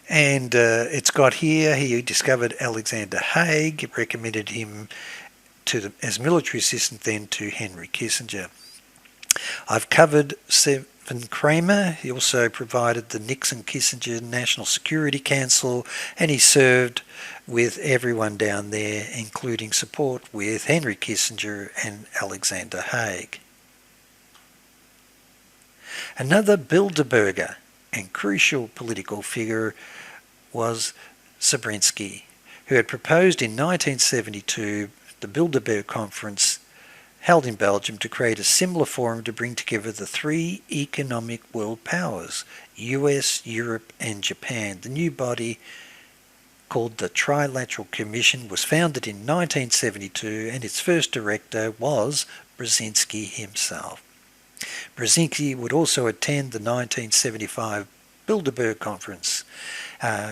Speaker 1: And it's got here, he discovered Alexander Haig, recommended him as military assistant then to Henry Kissinger. I've covered Sven Kramer. He also provided the Nixon-Kissinger National Security Council, and he served with everyone down there, including support with Henry Kissinger and Alexander Haig. Another Bilderberger and crucial political figure was Brzezinski, who had proposed in 1972 the Bilderberg Conference held in Belgium to create a similar forum to bring together the three economic world powers, US, Europe and Japan. The new body, called the Trilateral Commission, was founded in 1972 and its first director was Brzezinski himself. Brzezinski would also attend the 1975 Bilderberg Conference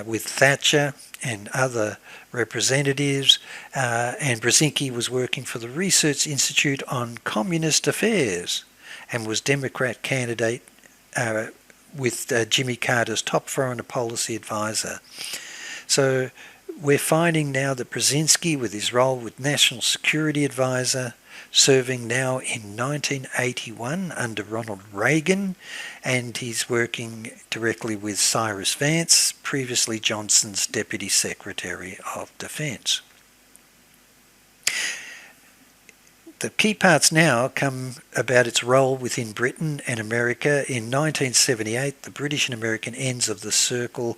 Speaker 1: with Thatcher and other representatives, and Brzezinski was working for the Research Institute on Communist Affairs and was Democrat candidate with Jimmy Carter's top foreign policy advisor. So we're finding now that Brzezinski, with his role with National Security Advisor, serving now in 1981 under Ronald Reagan, and he's working directly with Cyrus Vance, previously Johnson's Deputy Secretary of Defence. The key parts now come about its role within Britain and America. In 1978, the British and American ends of the Cercle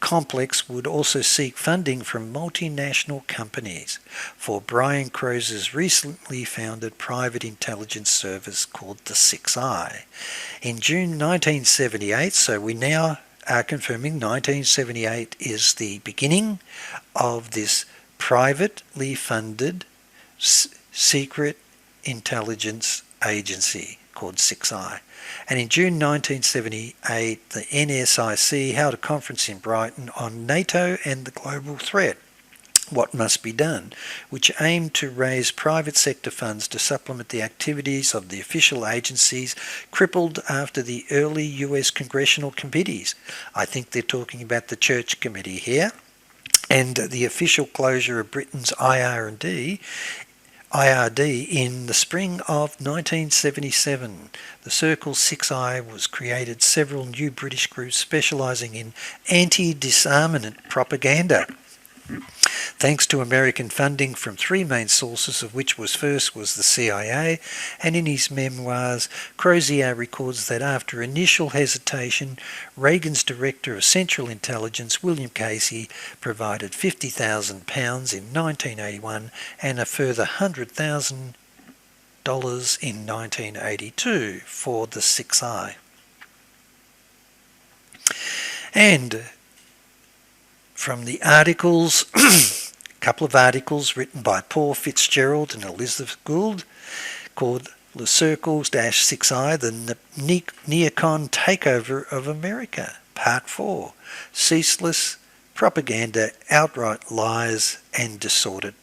Speaker 1: complex would also seek funding from multinational companies for Brian Croze's recently founded private intelligence service called the 6I. In June 1978, so we now are confirming 1978 is the beginning of this privately funded secret intelligence agency called 6I. And in June 1978, the NSIC held a conference in Brighton on NATO and the global threat, what must be done, which aimed to raise private sector funds to supplement the activities of the official agencies crippled after the early US congressional committees. I think they're talking about the Church Committee here, and the official closure of Britain's IRD in the spring of 1977. The Cercle 6I was created several new British groups specialising in anti-disarmament propaganda, thanks to American funding from three main sources, of which was the CIA, and in his memoirs, Crozier records that after initial hesitation, Reagan's Director of Central Intelligence, William Casey, provided £50,000 in 1981 and a further $100,000 in 1982 for the 6I. And from the articles, a couple of articles written by Paul Fitzgerald and Elizabeth Gould, called Le Cercle-6I, the Neocon Takeover of America, Part 4, Ceaseless Propaganda, Outright Lies and Distorted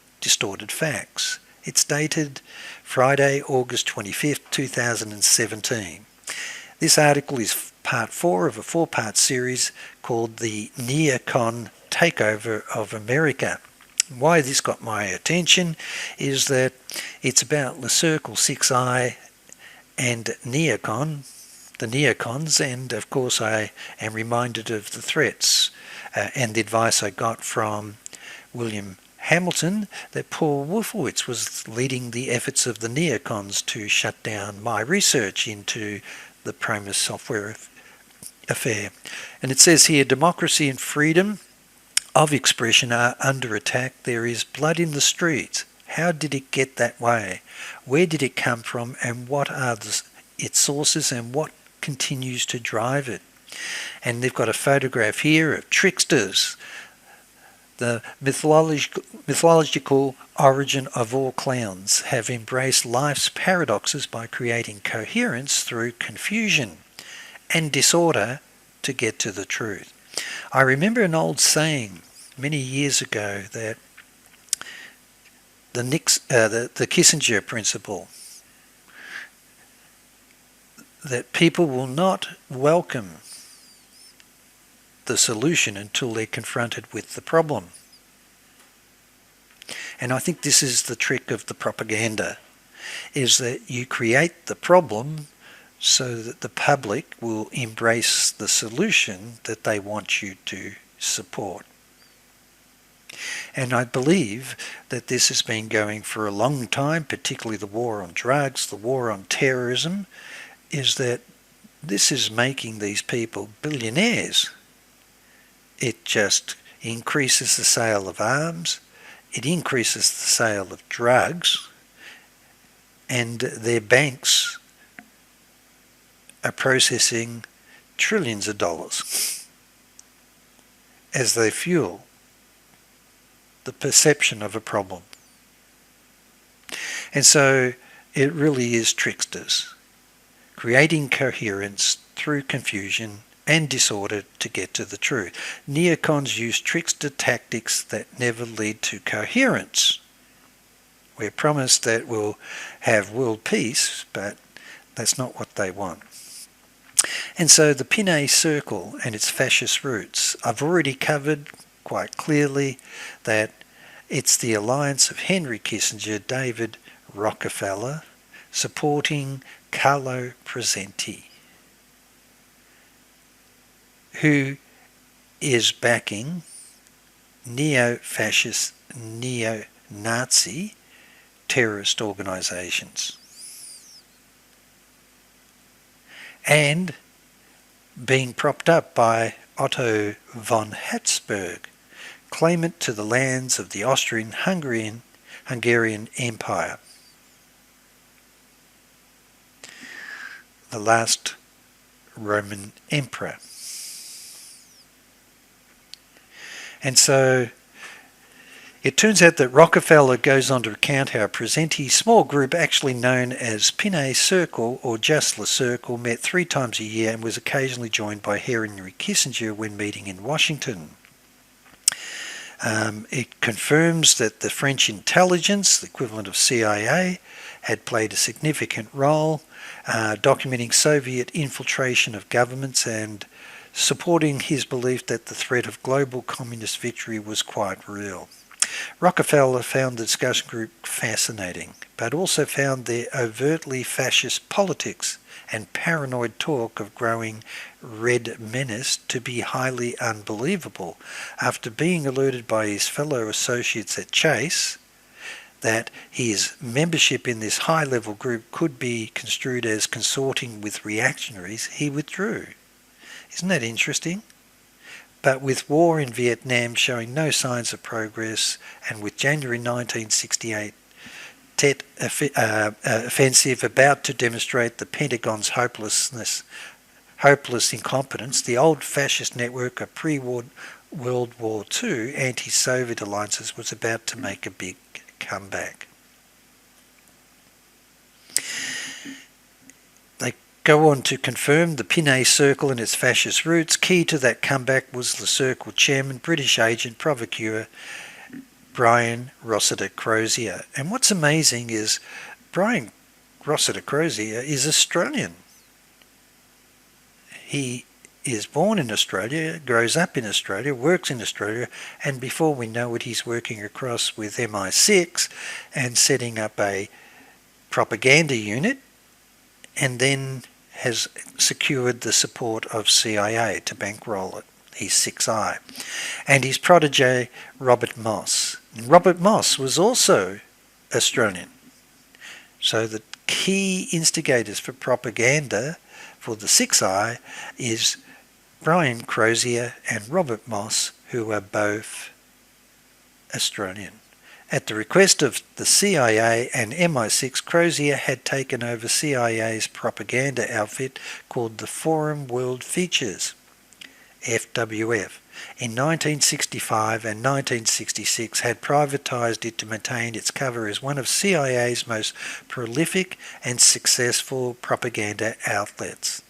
Speaker 1: Facts. It's dated Friday, August 25th, 2017. This article is part 4 of a 4-part series called The Neocon Takeover of America. Why this got my attention is that it's about Le Cercle-6I and Neocon, the neocons, and of course I am reminded of the threats and the advice I got from William Hamilton that Paul Wolfowitz was leading the efforts of the neocons to shut down my research into the PROMIS software affair. And it says here, democracy and freedom of expression are under attack. There is blood in the streets. How did it get that way? Where did it come from, and what are its sources, and what continues to drive it? And they've got a photograph here of tricksters, the mythological origin of all clowns, have embraced life's paradoxes by creating coherence through confusion and disorder to get to the truth. I remember an old saying many years ago that the Kissinger principle, that people will not welcome the solution until they're confronted with the problem. And I think this is the trick of the propaganda, is that you create the problem so that the public will embrace the solution that they want you to support. And I believe that this has been going for a long time, particularly the war on drugs, the war on terrorism, is that this is making these people billionaires. It just increases the sale of arms, it increases the sale of drugs, and their banks are processing trillions of dollars as they fuel the perception of a problem. And so it really is tricksters, creating coherence through confusion and disorder to get to the truth. Neocons use trickster tactics that never lead to coherence. We're promised that we'll have world peace, but that's not what they want. And so the Pinay Cercle and its fascist roots, I've already covered quite clearly that it's the alliance of Henry Kissinger, David Rockefeller, supporting Carlo Presenti, who is backing neo-fascist, neo-Nazi terrorist organisations, and being propped up by Otto von Habsburg, claimant to the lands of the Austrian-Hungarian Empire, the last Roman emperor. And so it turns out that Rockefeller goes on to recount how Presenti's small group, actually known as Pinay Cercle or just Le Cercle, met 3 times a year and was occasionally joined by Henry Kissinger when meeting in Washington. It confirms that the French intelligence, the equivalent of CIA, had played a significant role, documenting Soviet infiltration of governments and supporting his belief that the threat of global communist victory was quite real. Rockefeller found the discussion group fascinating, but also found their overtly fascist politics and paranoid talk of growing red menace to be highly unbelievable, after being alerted by his fellow associates at Chase that his membership in this high-level group could be construed as consorting with reactionaries. He withdrew. Isn't that interesting? But with war in Vietnam showing no signs of progress, and with January 1968 Tet offensive about to demonstrate the Pentagon's hopeless incompetence, the old fascist network of pre-World War II anti-Soviet alliances was about to make a big comeback. go on to confirm the Pinay Cercle and its fascist roots. Key to that comeback was the Cercle chairman, British agent provocateur Brian Rossiter Crozier. And what's amazing is Brian Rossiter Crozier is Australian. He is born in Australia, grows up in Australia, works in Australia, and before we know it, he's working across with MI6 and setting up a propaganda unit, and then has secured the support of CIA to bankroll it. He's 6I. And his protege, Robert Moss. Robert Moss was also Australian. So the key instigators for propaganda for the 6I is Brian Crozier and Robert Moss, who are both Australian. At the request of the CIA and MI6, Crozier had taken over CIA's propaganda outfit called the Forum World Features, FWF. In 1965 and 1966 had privatised it to maintain its cover as one of CIA's most prolific and successful propaganda outlets.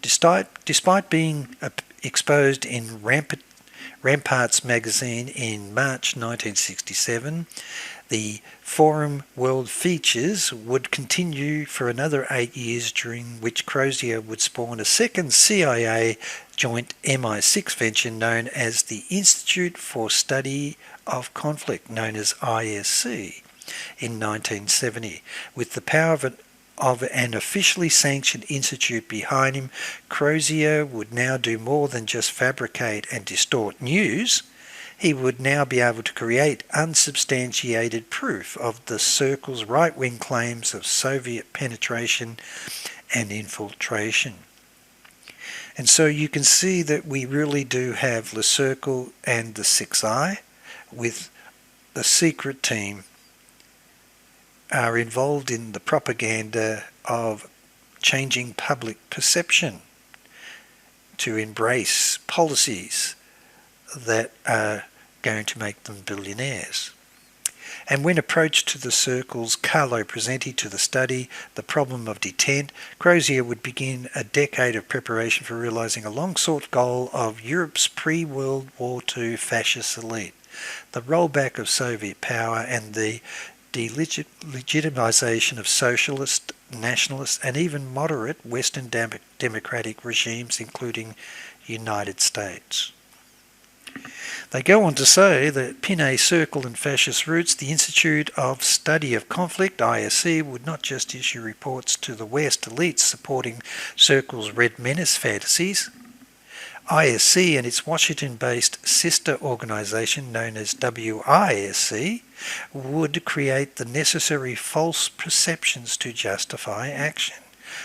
Speaker 1: Despite being exposed in Ramparts magazine in March 1967, the Forum World Features would continue for another 8 years, during which Crozier would spawn a second CIA joint MI6 venture known as the Institute for Study of Conflict, known as ISC, in 1970. With the power of an officially sanctioned institute behind him, Crozier would now do more than just fabricate and distort news. He would now be able to create unsubstantiated proof of the Cercle's right-wing claims of Soviet penetration and infiltration. And so you can see that we really do have the Cercle and the 6I, with the secret team are involved in the propaganda of changing public perception to embrace policies that are going to make them billionaires. And when approached to the Cercle's Carlo Presenti to the study the problem of detent, Crozier would begin a decade of preparation for realising a long-sought goal of Europe's pre-World War II fascist elite, the rollback of Soviet power and the delegitimization of socialist, nationalist and even moderate Western democratic regimes, including United States. They go on to say that Pinay Cercle and Fascist Roots, the Institute of Study of Conflict, ISC, would not just issue reports to the West elites supporting Cercle's Red Menace fantasies. ISC and its Washington-based sister organisation known as WISC would create the necessary false perceptions to justify action.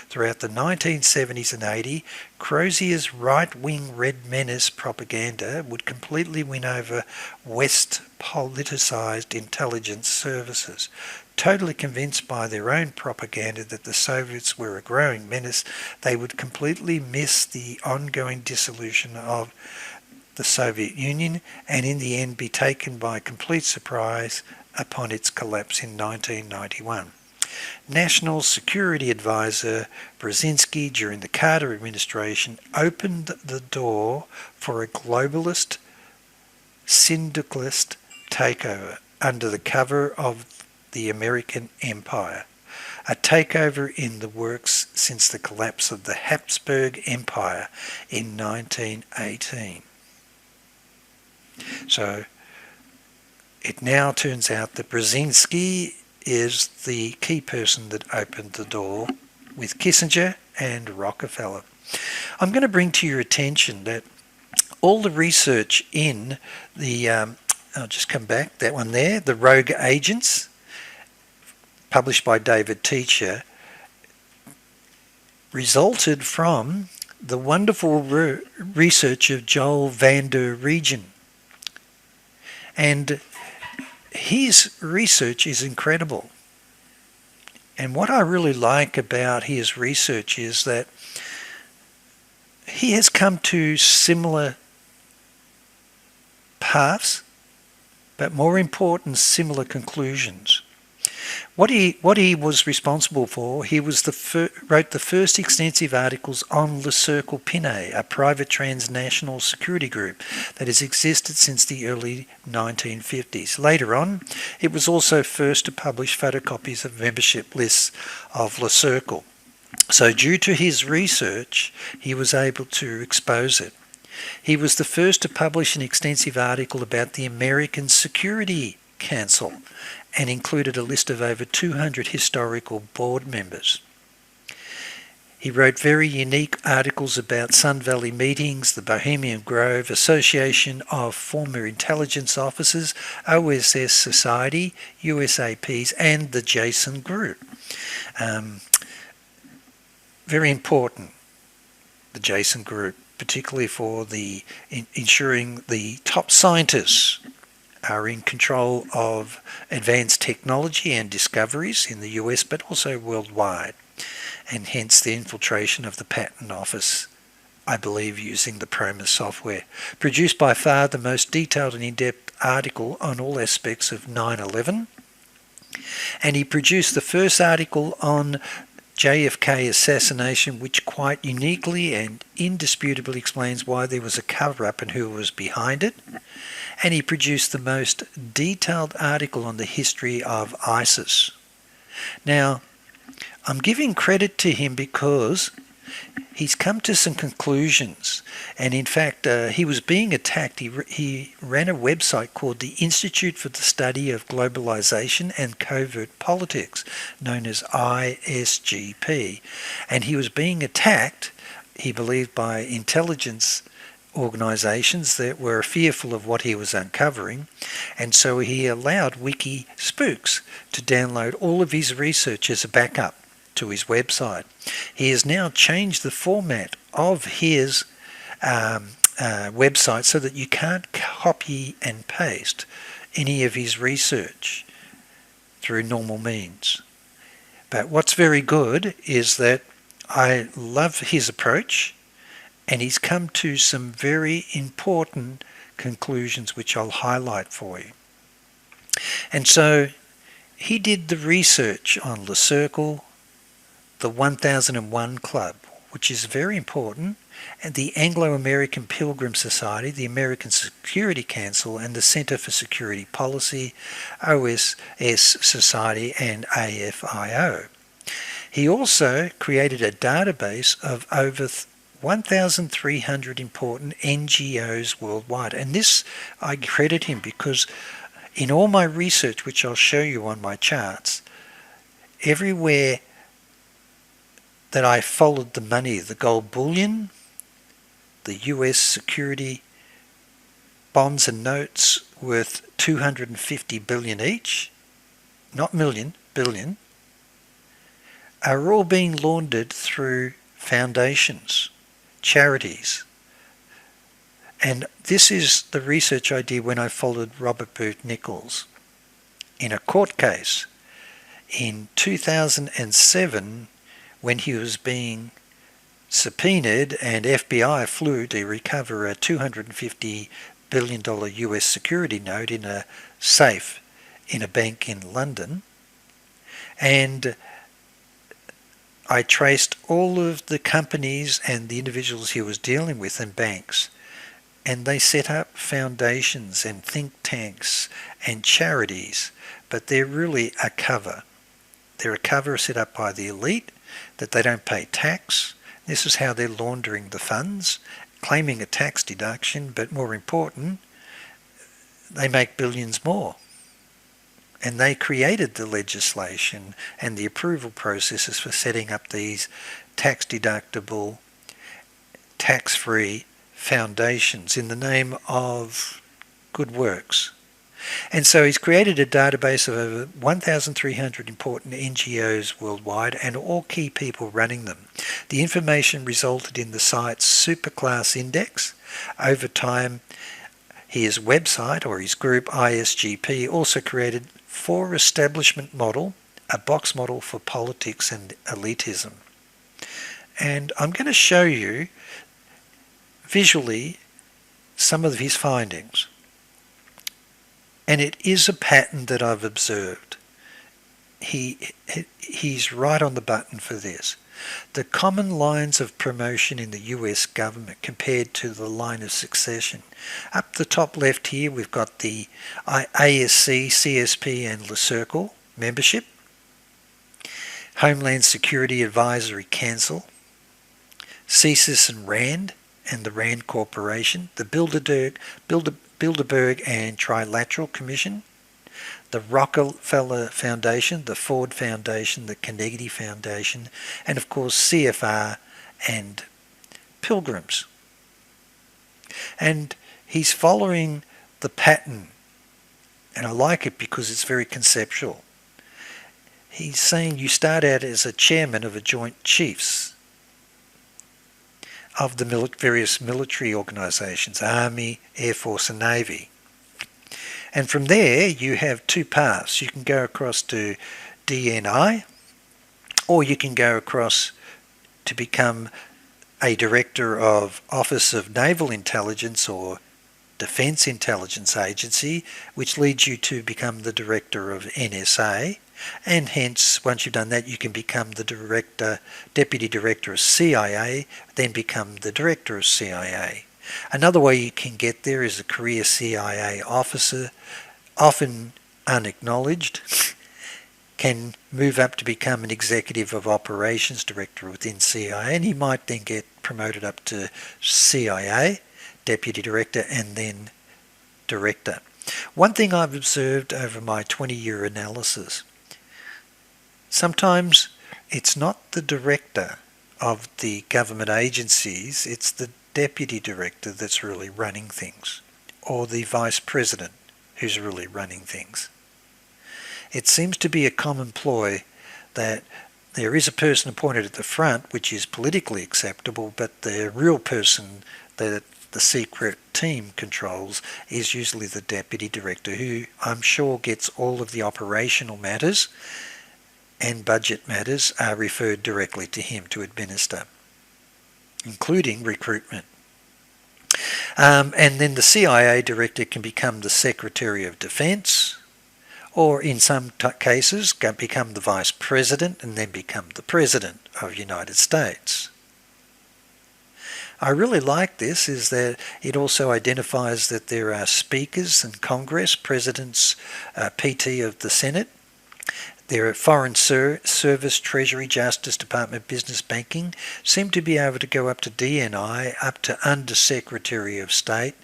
Speaker 1: Throughout the 1970s and 80s, Crozier's right-wing Red Menace propaganda would completely win over West politicised intelligence services. Totally convinced by their own propaganda that the Soviets were a growing menace, they would completely miss the ongoing dissolution of the Soviet Union and in the end be taken by complete surprise upon its collapse in 1991. National Security Advisor Brzezinski during the Carter administration opened the door for a globalist, syndicalist takeover under the cover of the American Empire, a takeover in the works since the collapse of the Habsburg Empire in 1918. So it now turns out that Brzezinski is the key person that opened the door with Kissinger and Rockefeller. I'm going to bring to your attention that all the research in the, I'll just come back, that one there, the Rogue Agents, published by David Teacher, resulted from the wonderful research of Joel van der Regen. And his research is incredible. And what I really like about his research is that he has come to similar paths, but more important, similar conclusions. What he was responsible for, he was wrote the first extensive articles on Le Cercle Pinay, a private transnational security group that has existed since the early 1950s. Later on, it was also first to publish photocopies of membership lists of Le Cercle. So due to his research, he was able to expose it. He was the first to publish an extensive article about the American Security Council and included a list of over 200 historical board members. He wrote very unique articles about Sun Valley meetings, the Bohemian Grove, Association of Former Intelligence Officers, OSS Society, USAPs, and the Jason Group. Very important, the Jason Group, particularly for ensuring the top scientists are in control of advanced technology and discoveries in the US, but also worldwide, and hence the infiltration of the Patent Office, I believe, using the PROMIS software. Produced by far the most detailed and in-depth article on all aspects of 9/11, and he produced the first article on JFK assassination, which quite uniquely and indisputably explains why there was a cover-up and who was behind it. And he produced the most detailed article on the history of ISIS. Now, I'm giving credit to him because he's come to some conclusions. And in fact, he was being attacked. He ran a website called the Institute for the Study of Globalization and Covert Politics, known as ISGP. And he was being attacked, he believed, by intelligence organisations that were fearful of what he was uncovering, and so he allowed wiki spooks to download all of his research as a backup to his website. He has now changed the format of his website so that you can't copy and paste any of his research through normal means. But what's very good is that I love his approach, and he's come to some very important conclusions which I'll highlight for you. And so he did the research on Le Cercle, the 1001 Club, which is very important, and the Anglo-American Pilgrim Society, the American Security Council, and the Centre for Security Policy, OSS Society, and AFIO. He also created a database of over 1,300 important NGOs worldwide. And this, I credit him because in all my research, which I'll show you on my charts, everywhere that I followed the money, the gold bullion, the US security bonds and notes worth 250 billion each, not million, billion, are all being laundered through foundations, charities. And this is the research I did when I followed Robert Booth Nichols in a court case in 2007 when he was being subpoenaed and FBI flew to recover a $250 billion US security note in a safe in a bank in London. And I traced all of the companies and the individuals he was dealing with and banks, and they set up foundations and think tanks and charities, but they're really a cover. They're a cover set up by the elite that they don't pay tax. This is how they're laundering the funds, claiming a tax deduction, but more important, they make billions more. And they created the legislation and the approval processes for setting up these tax-deductible, tax-free foundations in the name of good works. And so he's created a database of over 1,300 important NGOs worldwide and all key people running them. The information resulted in the site's superclass index. Over time, his website or his group ISGP also created 4 establishment model, a box model for politics and elitism. And I'm going to show you visually some of his findings. And it is a pattern that I've observed. he's right on the button for this. The common lines of promotion in the US government compared to the line of succession. Up the top left here, we've got the ASC, CSP and the Cercle membership, Homeland Security Advisory Council, CSIS and RAND and the RAND Corporation, the Bilderberg and Trilateral Commission, the Rockefeller Foundation, the Ford Foundation, the Carnegie Foundation, and of course CFR and Pilgrims. And he's following the pattern, and I like it because it's very conceptual. He's saying you start out as a chairman of a Joint Chiefs of the various military organisations, Army, Air Force and Navy. And from there you have two paths. You can go across to DNI, or you can go across to become a director of Office of Naval Intelligence or Defence Intelligence Agency, which leads you to become the director of NSA, and hence once you've done that you can become the deputy director of CIA, then become the director of CIA. Another way you can get there is a career CIA officer, often unacknowledged, can move up to become an executive of operations director within CIA, and he might then get promoted up to CIA, deputy director, and then director. One thing I've observed over my 20-year analysis, sometimes it's not the director of the government agencies, it's the deputy director that's really running things, or the vice president who's really running things. It seems to be a common ploy that there is a person appointed at the front which is politically acceptable, but the real person that the secret team controls is usually the deputy director, who I'm sure gets all of the operational matters and budget matters are referred directly to him to administer, including recruitment. And then the CIA director can become the Secretary of Defense, or in some cases become the Vice President and then become the President of the United States. I really like this, is that it also identifies that there are speakers in Congress, presidents, PT of the Senate. There are Foreign Service, Treasury, Justice Department, Business, Banking, seem to be able to go up to DNI, up to Under Secretary of State,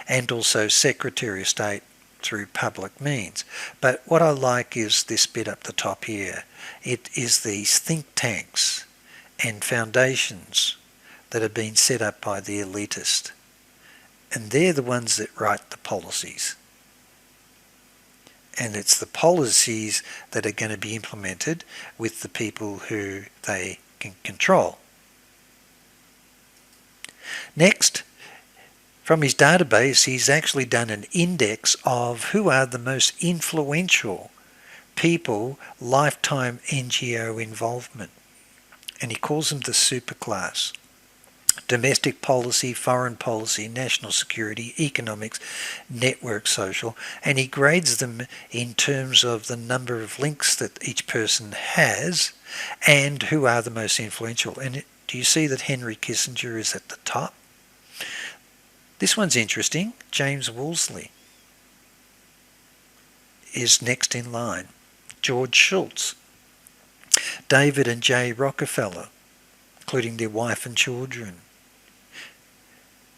Speaker 1: and also Secretary of State through public means. But what I like is this bit up the top here. It is these think tanks and foundations that have been set up by the elitist, and they're the ones that write the policies. And it's the policies that are going to be implemented with the people who they can control. Next, from his database, he's actually done an index of who are the most influential people, lifetime NGO involvement. And he calls them the superclass. Domestic policy, foreign policy, national security, economics, network, social, and he grades them in terms of the number of links that each person has and who are the most influential. And do you see that Henry Kissinger is at the top? This one's interesting. James Woolsey is next in line. George Shultz, David and Jay Rockefeller, including their wife and children.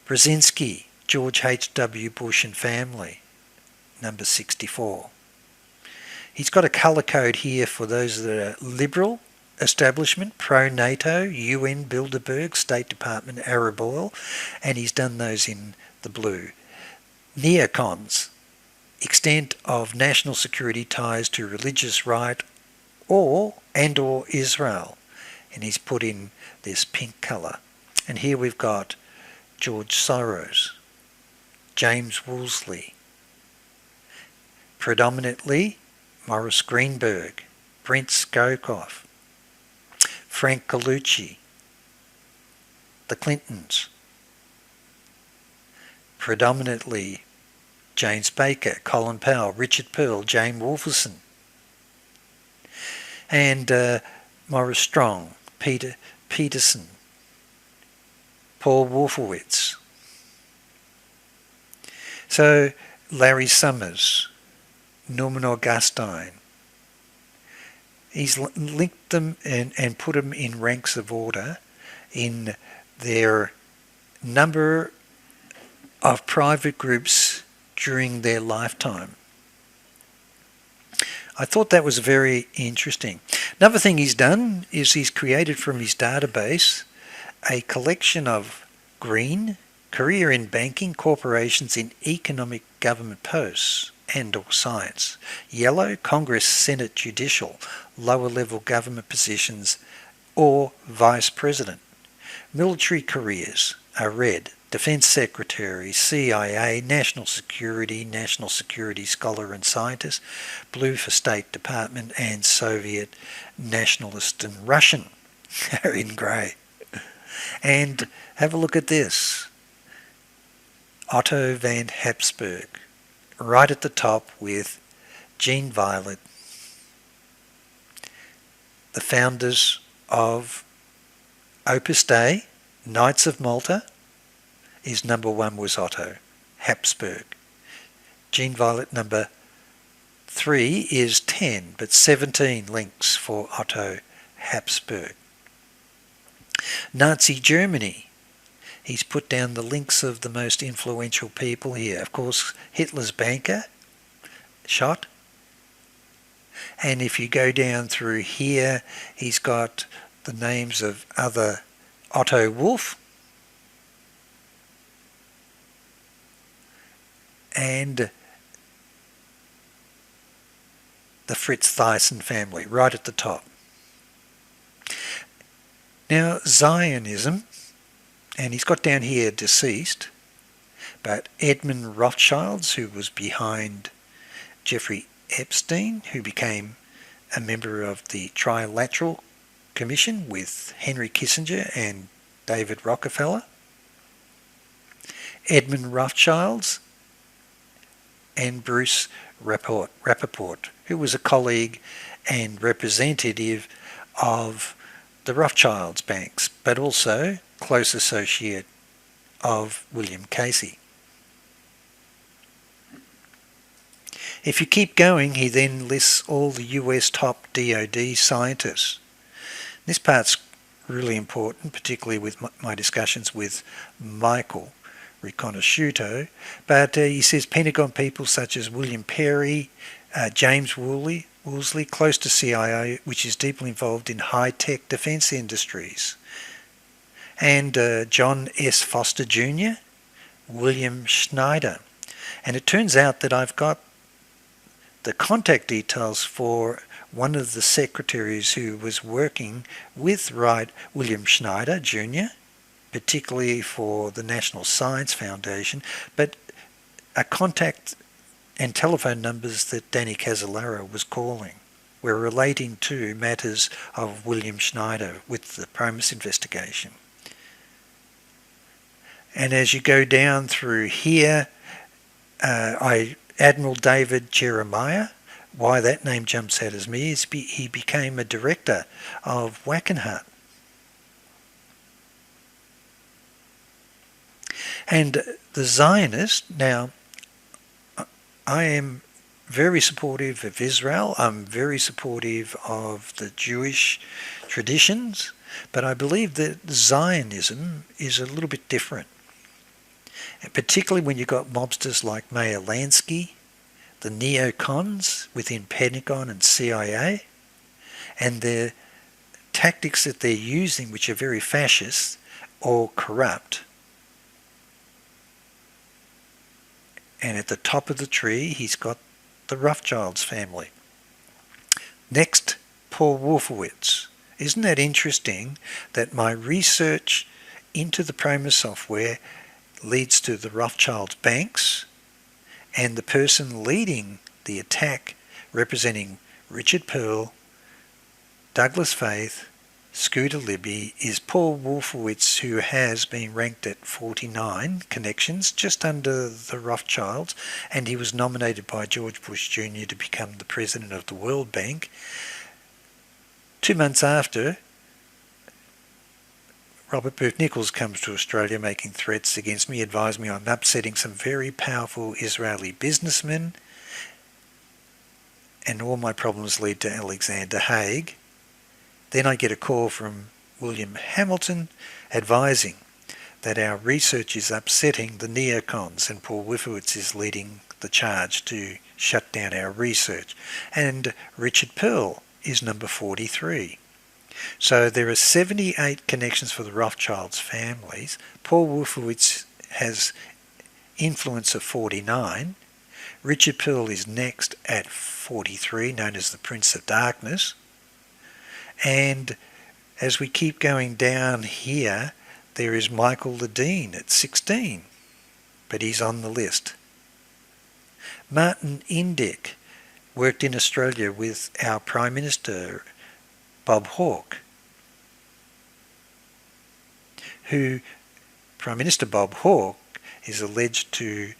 Speaker 1: Brzezinski, George H.W. Bush and family, number 64. He's got a colour code here for those that are liberal establishment, pro-NATO, UN, Bilderberg, State Department, Arab oil, and he's done those in the blue. Neocons, extent of national security ties to religious right or Israel, and he's put in this pink colour. And here we've got George Soros, James Woolsey, predominantly Morris Greenberg, Brent Scowcroft, Frank Colucci, the Clintons, predominantly James Baker, Colin Powell, Richard Pearl, James Wolferson. and Morris Strong, Peter Peterson, Paul Wolfowitz. So Larry Summers, Norman Augustine. He's linked them and put them in ranks of order in their number of private groups during their lifetime. I thought that was very interesting. Another thing he's done is he's created from his database a collection of green, career in banking, corporations in economic government posts and or science, yellow, Congress, Senate, judicial, lower level government positions or vice president. Military careers are red, Defense Secretary, CIA, National Security Scholar and Scientist, blue for State Department, and Soviet Nationalist and Russian are in grey. And have a look at this. Otto van Habsburg, right at the top with Jean Violet, the founders of Opus Dei, Knights of Malta. His number 1 was Otto Habsburg. Jean Violet number 3 is 10, but 17 links for Otto Habsburg. Nazi Germany. He's put down the links of the most influential people here. Of course, Hitler's banker, shot. And if you go down through here, he's got the names of other Otto Wolff and the Fritz Thyssen family right at the top. Now, Zionism, and he's got down here deceased, but Edmund Rothschilds, who was behind Jeffrey Epstein, who became a member of the Trilateral Commission with Henry Kissinger and David Rockefeller. Edmund Rothschilds and Bruce Rappaport, who was a colleague and representative of the Rothschilds banks, but also close associate of William Casey. If you keep going, he then lists all the US top DoD scientists. This part's really important, particularly with my discussions with Michael Riconosciuto, but he says Pentagon people such as William Perry, James Woolsey, close to CIA, which is deeply involved in high-tech defence industries, and John S. Foster Jr., William Schneider. And it turns out that I've got the contact details for one of the secretaries who was working with William Schneider Jr., particularly for the National Science Foundation, but a contact and telephone numbers that Danny Casolaro was calling were relating to matters of William Schneider with the PROMIS investigation. And as you go down through here, Admiral David Jeremiah, why that name jumps out as me is he became a director of Wackenhut. And the Zionist, now, I am very supportive of Israel. I'm very supportive of the Jewish traditions, but I believe that Zionism is a little bit different. And particularly when you've got mobsters like Meyer Lansky, the neocons within Pentagon and CIA, and the tactics that they're using, which are very fascist or corrupt. And at the top of the tree, he's got the Rothschilds family. Next, Paul Wolfowitz. Isn't that interesting that my research into the PROMIS software leads to the Rothschilds banks, and the person leading the attack representing Richard Pearl, Douglas Faith, Scooter Libby is Paul Wolfowitz, who has been ranked at 49 connections, just under the Rothschilds, and he was nominated by George Bush Jr. to become the president of the World Bank. 2 months after, Robert Booth Nichols comes to Australia making threats against me, advised me on upsetting some very powerful Israeli businessmen, and all my problems lead to Alexander Haig. Then I get a call from William Hamilton advising that our research is upsetting the neocons and Paul Wolfowitz is leading the charge to shut down our research. And Richard Pearl is number 43. So there are 78 connections for the Rothschilds families. Paul Wolfowitz has influence of 49. Richard Pearl is next at 43, known as the Prince of Darkness. And as we keep going down here, there is Michael the Dean at 16, but he's on the list. Martin Indyk worked in Australia with our Prime Minister, Bob Hawke, who Prime Minister Bob Hawke is alleged to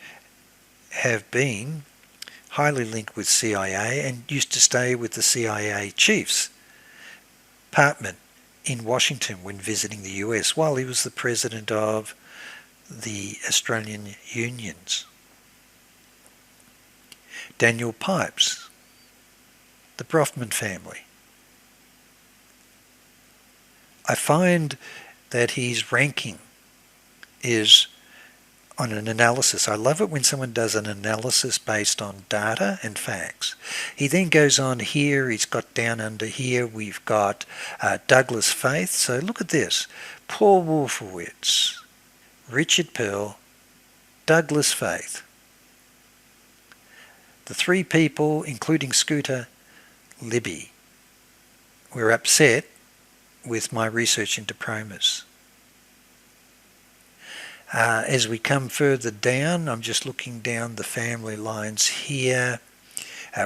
Speaker 1: have been highly linked with CIA and used to stay with the CIA chief's apartment in Washington when visiting the US while he was the president of the Australian unions. Daniel Pipes, the Brofman family. I find that his ranking is on an analysis. I love it when someone does an analysis based on data and facts. He then goes on here, he's got down under here, we've got Douglas Faith. So look at this. Paul Wolfowitz, Richard Pearl, Douglas Faith. The three people, including Scooter Libby, were upset with my research into PROMIS. As we come further down, I'm just looking down the family lines here.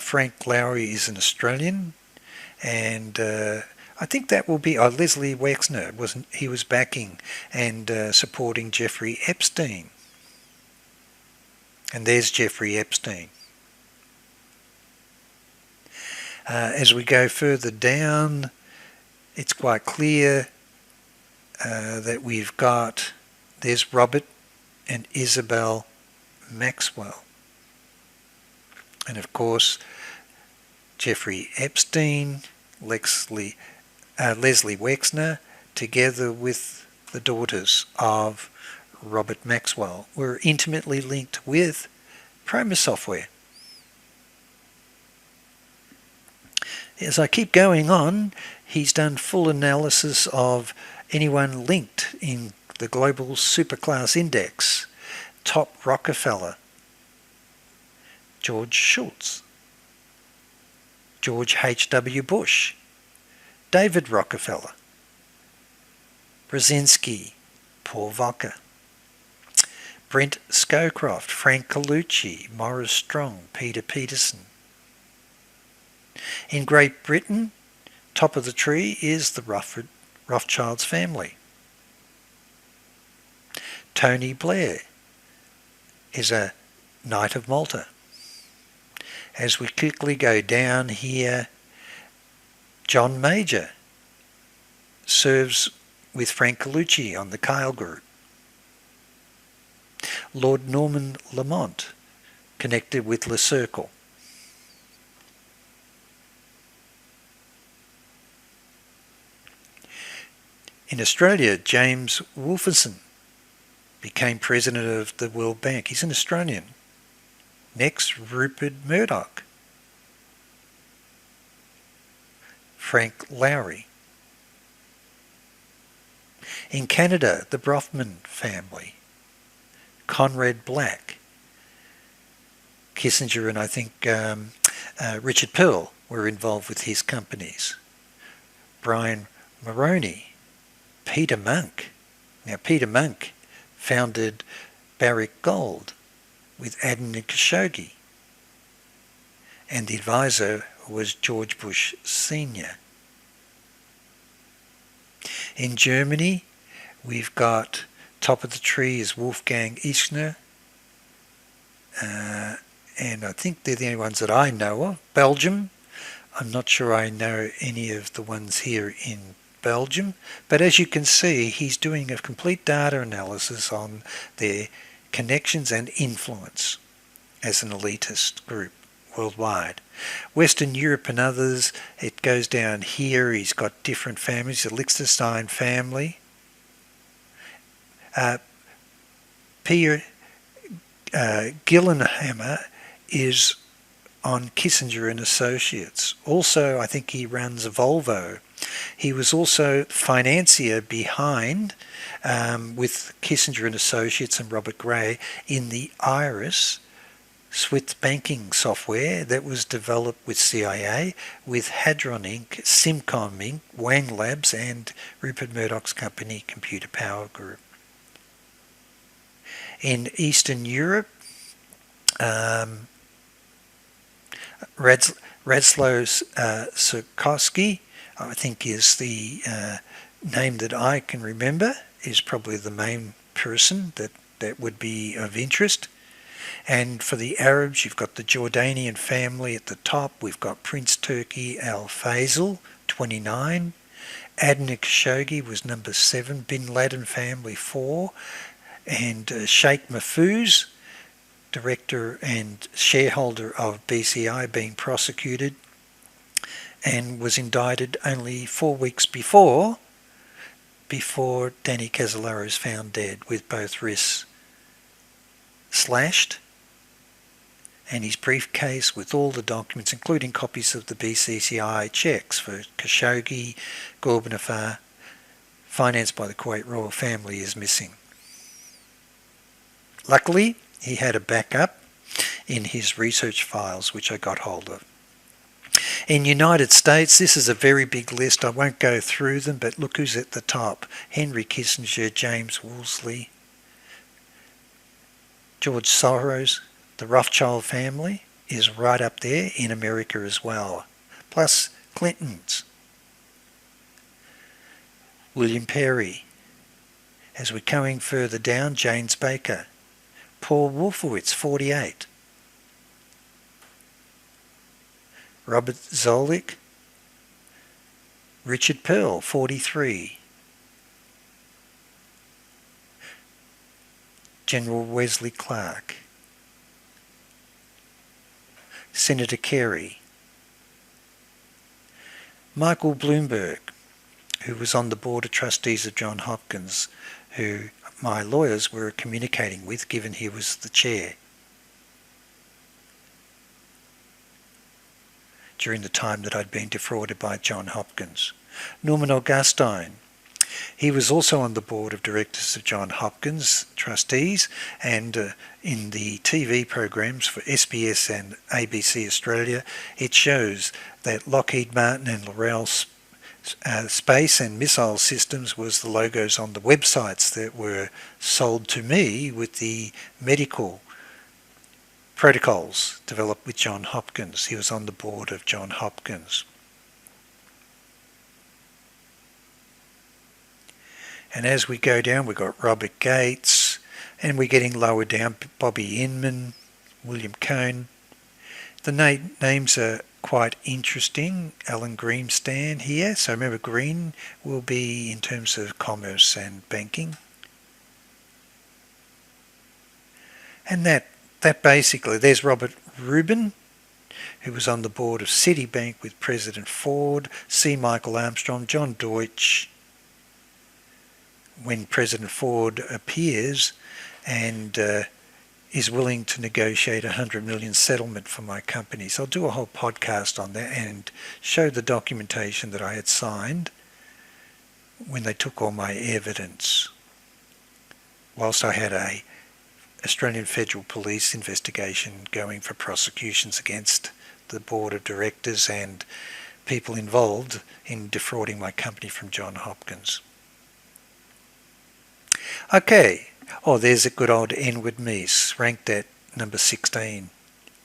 Speaker 1: Frank Lowry is an Australian, and I think that will be Leslie Wexner. He was backing and supporting Jeffrey Epstein. And there's Jeffrey Epstein. As we go further down, it's quite clear that we've got, there's Robert and Isabel Maxwell. And of course, Jeffrey Epstein, Leslie Wexner, together with the daughters of Robert Maxwell, were intimately linked with PROMIS software. As I keep going on, he's done full analysis of anyone linked in the Global Superclass Index. Top Rockefeller, George Shultz, George H.W. Bush, David Rockefeller, Brzezinski, Paul Volcker, Brent Scowcroft, Frank Colucci, Morris Strong, Peter Peterson. In Great Britain, top of the tree is the Rothschilds family. Tony Blair is a Knight of Malta. As we quickly go down here, John Major serves with Frank Colucci on the Kyle Group. Lord Norman Lamont connected with Le Cercle. In Australia, James Wolferson became president of the World Bank. He's an Australian. Next, Rupert Murdoch. Frank Lowry. In Canada, the Brofman family. Conrad Black. Kissinger and I think Richard Pearl were involved with his companies. Brian Mulroney. Peter Monk. Now, Peter Monk founded Barrick Gold with Adnan Khashoggi, and the advisor was George Bush Sr. In Germany, we've got top of the tree is Wolfgang Ischner, and I think they're the only ones that I know of. Belgium, I'm not sure I know any of the ones here in Belgium, but as you can see, he's doing a complete data analysis on their connections and influence as an elitist group worldwide. Western Europe and others, it goes down here. He's got different families. The Liechtenstein family. Peter Gillenhammer is on Kissinger and Associates. Also, I think he runs Volvo. He was also financier behind, with Kissinger and Associates and Robert Gray, in the IRIS Swiss banking software that was developed with CIA, with Hadron Inc., Simcom Inc., Wang Labs, and Rupert Murdoch's company Computer Power Group. In Eastern Europe, Radslow Sikorsky, I think is the name that I can remember, is probably the main person that would be of interest. And for the Arabs, you've got the Jordanian family at the top. We've got Prince Turki Al Faisal, 29. Adnan Khashoggi was number 7. Bin Laden family, 4. And Sheikh Mahfouz, director and shareholder of BCI, being prosecuted and was indicted only 4 weeks before Danny Casolaro is found dead, with both wrists slashed, and his briefcase with all the documents, including copies of the BCCI checks for Khashoggi, Ghorbanifar, financed by the Kuwait royal family, is missing. Luckily, he had a backup in his research files, which I got hold of. In United States, this is a very big list. I won't go through them, but look who's at the top. Henry Kissinger, James Woolsey, George Soros. The Rothschild family is right up there in America as well. Plus Clintons. William Perry. As we're going further down, James Baker. Paul Wolfowitz, 48. Robert Zoellick. Richard Pearl, 43. General Wesley Clark. Senator Kerry. Michael Bloomberg, who was on the board of trustees of Johns Hopkins, who my lawyers were communicating with, given he was the chair during the time that I'd been defrauded by Johns Hopkins. Norman Augustine. He was also on the board of directors of Johns Hopkins trustees, and in the TV programs for SBS and ABC Australia, it shows that Lockheed Martin and L'Oreal Space and Missile Systems was the logos on the websites that were sold to me with the medical protocols developed with Johns Hopkins. He was on the board of Johns Hopkins. And as we go down, we've got Robert Gates, and we're getting lower down, Bobby Inman, William Cohn. The names are quite interesting. Alan Greenspan here. So remember, Green will be in terms of commerce and banking. And that basically, there's Robert Rubin, who was on the board of Citibank with President Ford, C. Michael Armstrong, John Deutsch, when President Ford appears and is willing to negotiate $100 million settlement for my company. So I'll do a whole podcast on that and show the documentation that I had signed when they took all my evidence, whilst I had a Australian Federal Police investigation going for prosecutions against the board of directors and people involved in defrauding my company from Johns Hopkins. Okay, there's a good old Edward Meese, ranked at number 16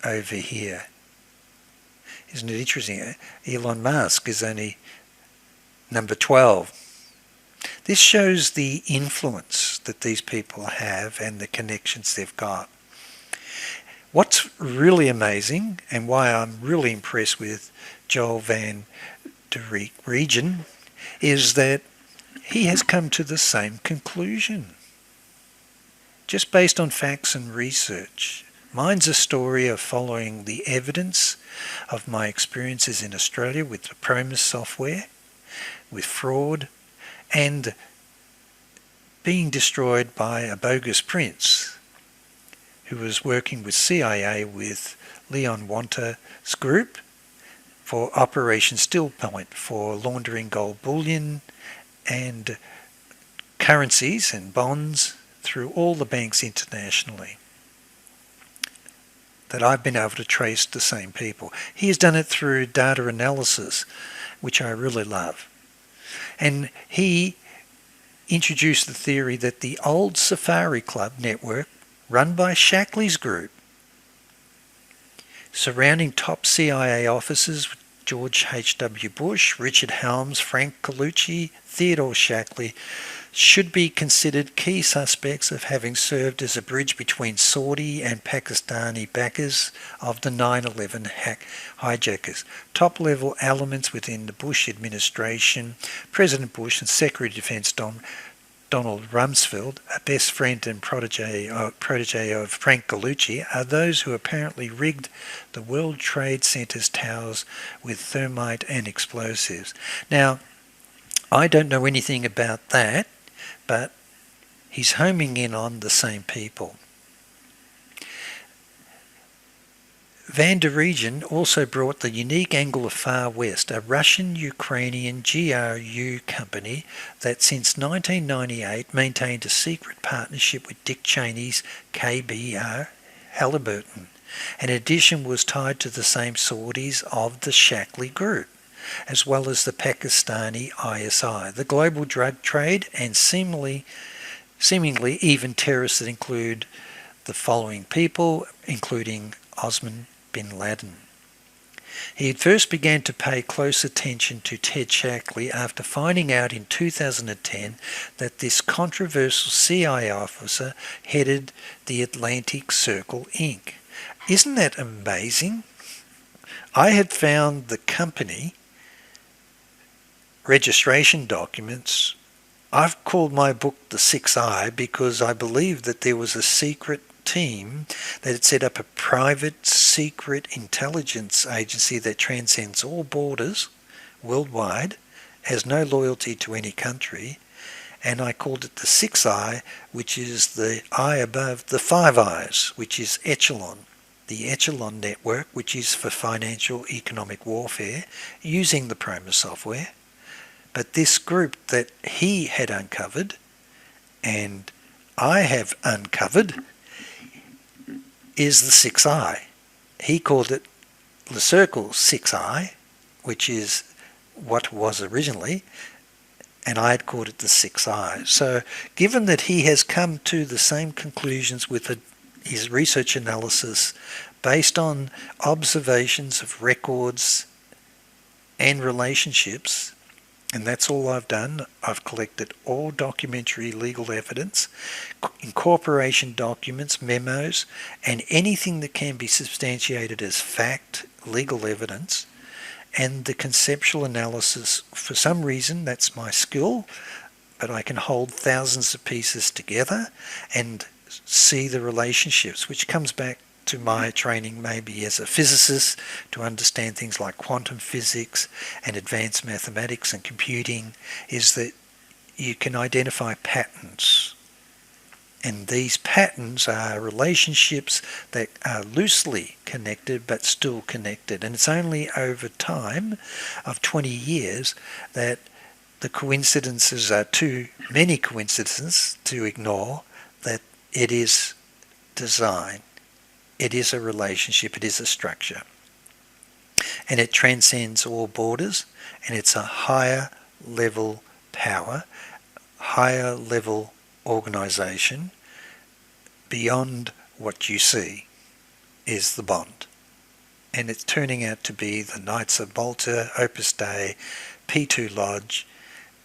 Speaker 1: over here. Isn't it interesting? Elon Musk is only number 12. This shows the influence that these people have and the connections they've got. What's really amazing, and why I'm really impressed with Joel van der Regen, is that he has come to the same conclusion, just based on facts and research. Mine's a story of following the evidence of my experiences in Australia with the PROMIS software, with fraud, and being destroyed by a bogus prince who was working with CIA with Leon Wanta's group for Operation Still Point for laundering gold bullion and currencies and bonds through all the banks internationally. That I've been able to trace the same people. He has done it through data analysis, which I really love. And he introduced the theory that the old Safari Club network, run by Shackley's group, surrounding top CIA officers, George H.W. Bush, Richard Helms, Frank Colucci, Theodore Shackley, should be considered key suspects of having served as a bridge between Saudi and Pakistani backers of the 9/11 hijackers. Top-level elements within the Bush administration, President Bush and Secretary of Defense Donald Rumsfeld, a best friend and protege of Frank Colucci, are those who apparently rigged the World Trade Center's towers with thermite and explosives. Now, I don't know anything about that, but he's homing in on the same people. Van der Regen also brought the unique angle of Far West, a Russian-Ukrainian GRU company that since 1998 maintained a secret partnership with Dick Cheney's KBR Halliburton, and in addition was tied to the same Saudis of the Shackley Group, as well as the Pakistani ISI, the global drug trade, and seemingly even terrorists that include the following people, including Osborne bin Laden. He first began to pay close attention to Ted Shackley after finding out in 2010 that this controversial CIA officer headed the Atlantic Cercle Inc. Isn't that amazing? I had found the company registration documents. I've called my book The Sixth Eye because I believe that there was a secret team that had set up a private secret intelligence agency that transcends all borders worldwide, has no loyalty to any country, and I called it the Sixth Eye, which is the eye above the Five Eyes, which is Echelon. The Echelon network, which is for financial economic warfare, using the PROMIS software. But this group that he had uncovered, and I have uncovered, is the Sixth Eye. He called it the Cercle Sixth Eye, which is what was originally, and I had called it the Sixth Eye. So given that he has come to the same conclusions with his research analysis based on observations of records and relationships, and that's all I've done. I've collected all documentary legal evidence, incorporation documents, memos, and anything that can be substantiated as fact, legal evidence, and the conceptual analysis. For some reason, that's my skill, but I can hold thousands of pieces together and see the relationships, which comes back to my training maybe as a physicist to understand things like quantum physics and advanced mathematics and computing, is that you can identify patterns. And these patterns are relationships that are loosely connected but still connected. And it's only over time of 20 years that the coincidences are too many coincidences to ignore, that it is design. It is a relationship, it is a structure. And it transcends all borders, and it's a higher level power, higher level organisation. Beyond what you see is the bond. And it's turning out to be the Knights of Malta, Opus Dei, P2 Lodge,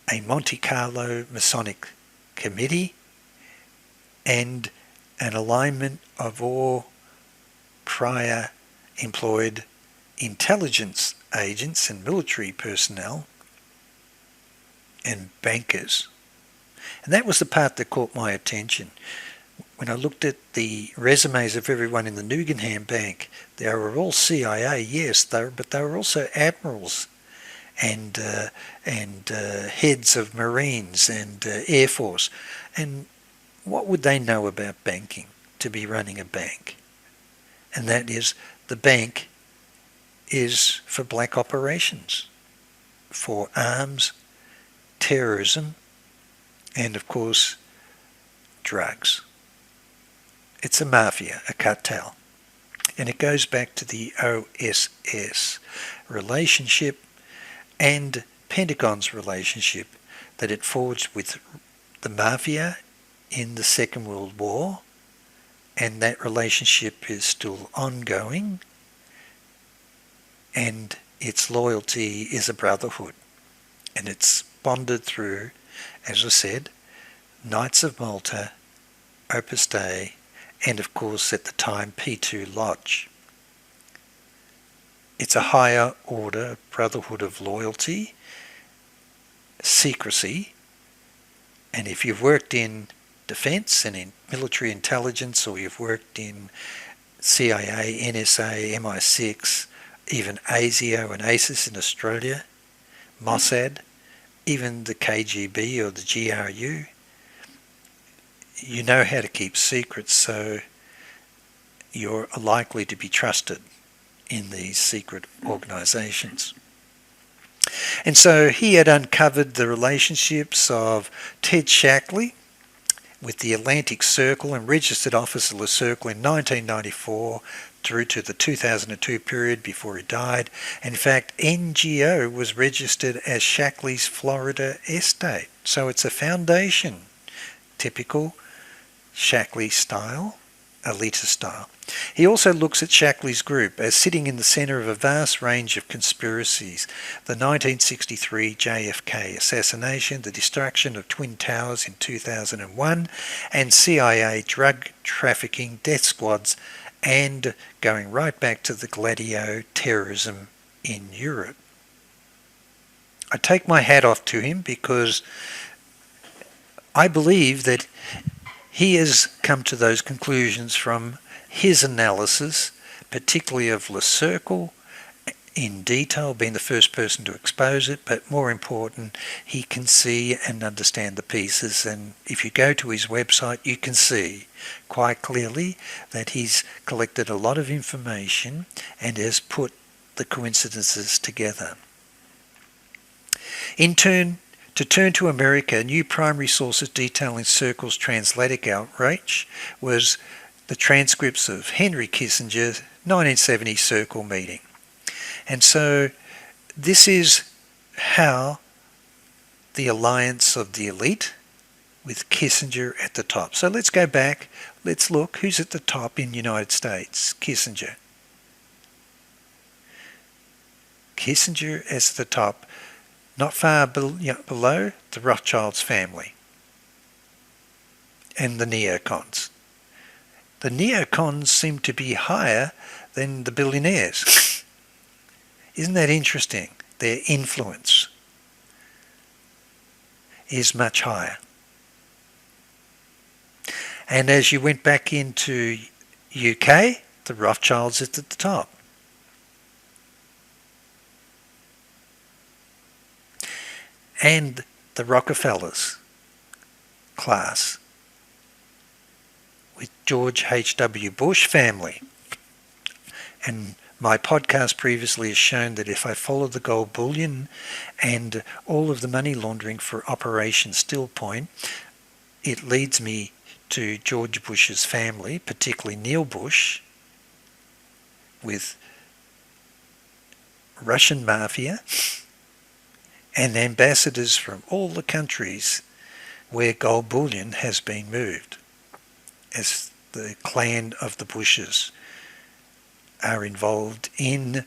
Speaker 1: a Monte Carlo Masonic Committee, and an alignment of all Cryer employed intelligence agents and military personnel and bankers. And that was the part that caught my attention. When I looked at the resumes of everyone in the Nugenham Bank, they were all CIA, yes, but they were also admirals and heads of Marines and Air Force. And what would they know about banking to be running a bank? And that is, the bank is for black operations, for arms, terrorism, and of course, drugs. It's a mafia, a cartel. And it goes back to the OSS relationship and Pentagon's relationship that it forged with the mafia in the Second World War, and that relationship is still ongoing, and its loyalty is a brotherhood, and it's bonded through, as I said, Knights of Malta, Opus Dei, and of course at the time P2 Lodge. It's a higher order brotherhood of loyalty, secrecy, and if you've worked in defence and in military intelligence, or you've worked in CIA, NSA, MI6, even ASIO and ASIS in Australia, Mossad, even the KGB or the GRU, you know how to keep secrets, so you're likely to be trusted in these secret organisations. And so he had uncovered the relationships of Ted Shackley with the Atlantic Cercle and registered office of the Cercle in 1994 through to the 2002 period before he died. In fact, NGO was registered as Shackley's Florida estate. So it's a foundation, typical Shackley style, elitist style. He also looks at Shackley's group as sitting in the centre of a vast range of conspiracies: the 1963 JFK assassination, the destruction of Twin Towers in 2001, and CIA drug trafficking death squads, and going right back to the Gladio terrorism in Europe. I take my hat off to him because I believe that he has come to those conclusions from his analysis, particularly of Le Cercle, in detail, being the first person to expose it, but more important, he can see and understand the pieces. And if you go to his website, you can see quite clearly that he's collected a lot of information and has put the coincidences together. To turn to America, new primary sources detailing Cercle's transatlantic outreach was the transcripts of Henry Kissinger's 1970 Cercle meeting. And so this is how the alliance of the elite with Kissinger at the top. So let's go back, let's look who's at the top in the United States. Kissinger. Kissinger is at the top, not far below the Rothschilds family and the neocons. The neocons seem to be higher than the billionaires. Isn't that interesting? Their influence is much higher. And as you went back into UK, the Rothschilds is at the top. And the Rockefellers class with George H.W. Bush family. And my podcast previously has shown that if I follow the gold bullion and all of the money laundering for Operation Still Point, it leads me to George Bush's family, particularly Neil Bush, with Russian mafia and ambassadors from all the countries where gold bullion has been moved, as the clan of the Bushes are involved in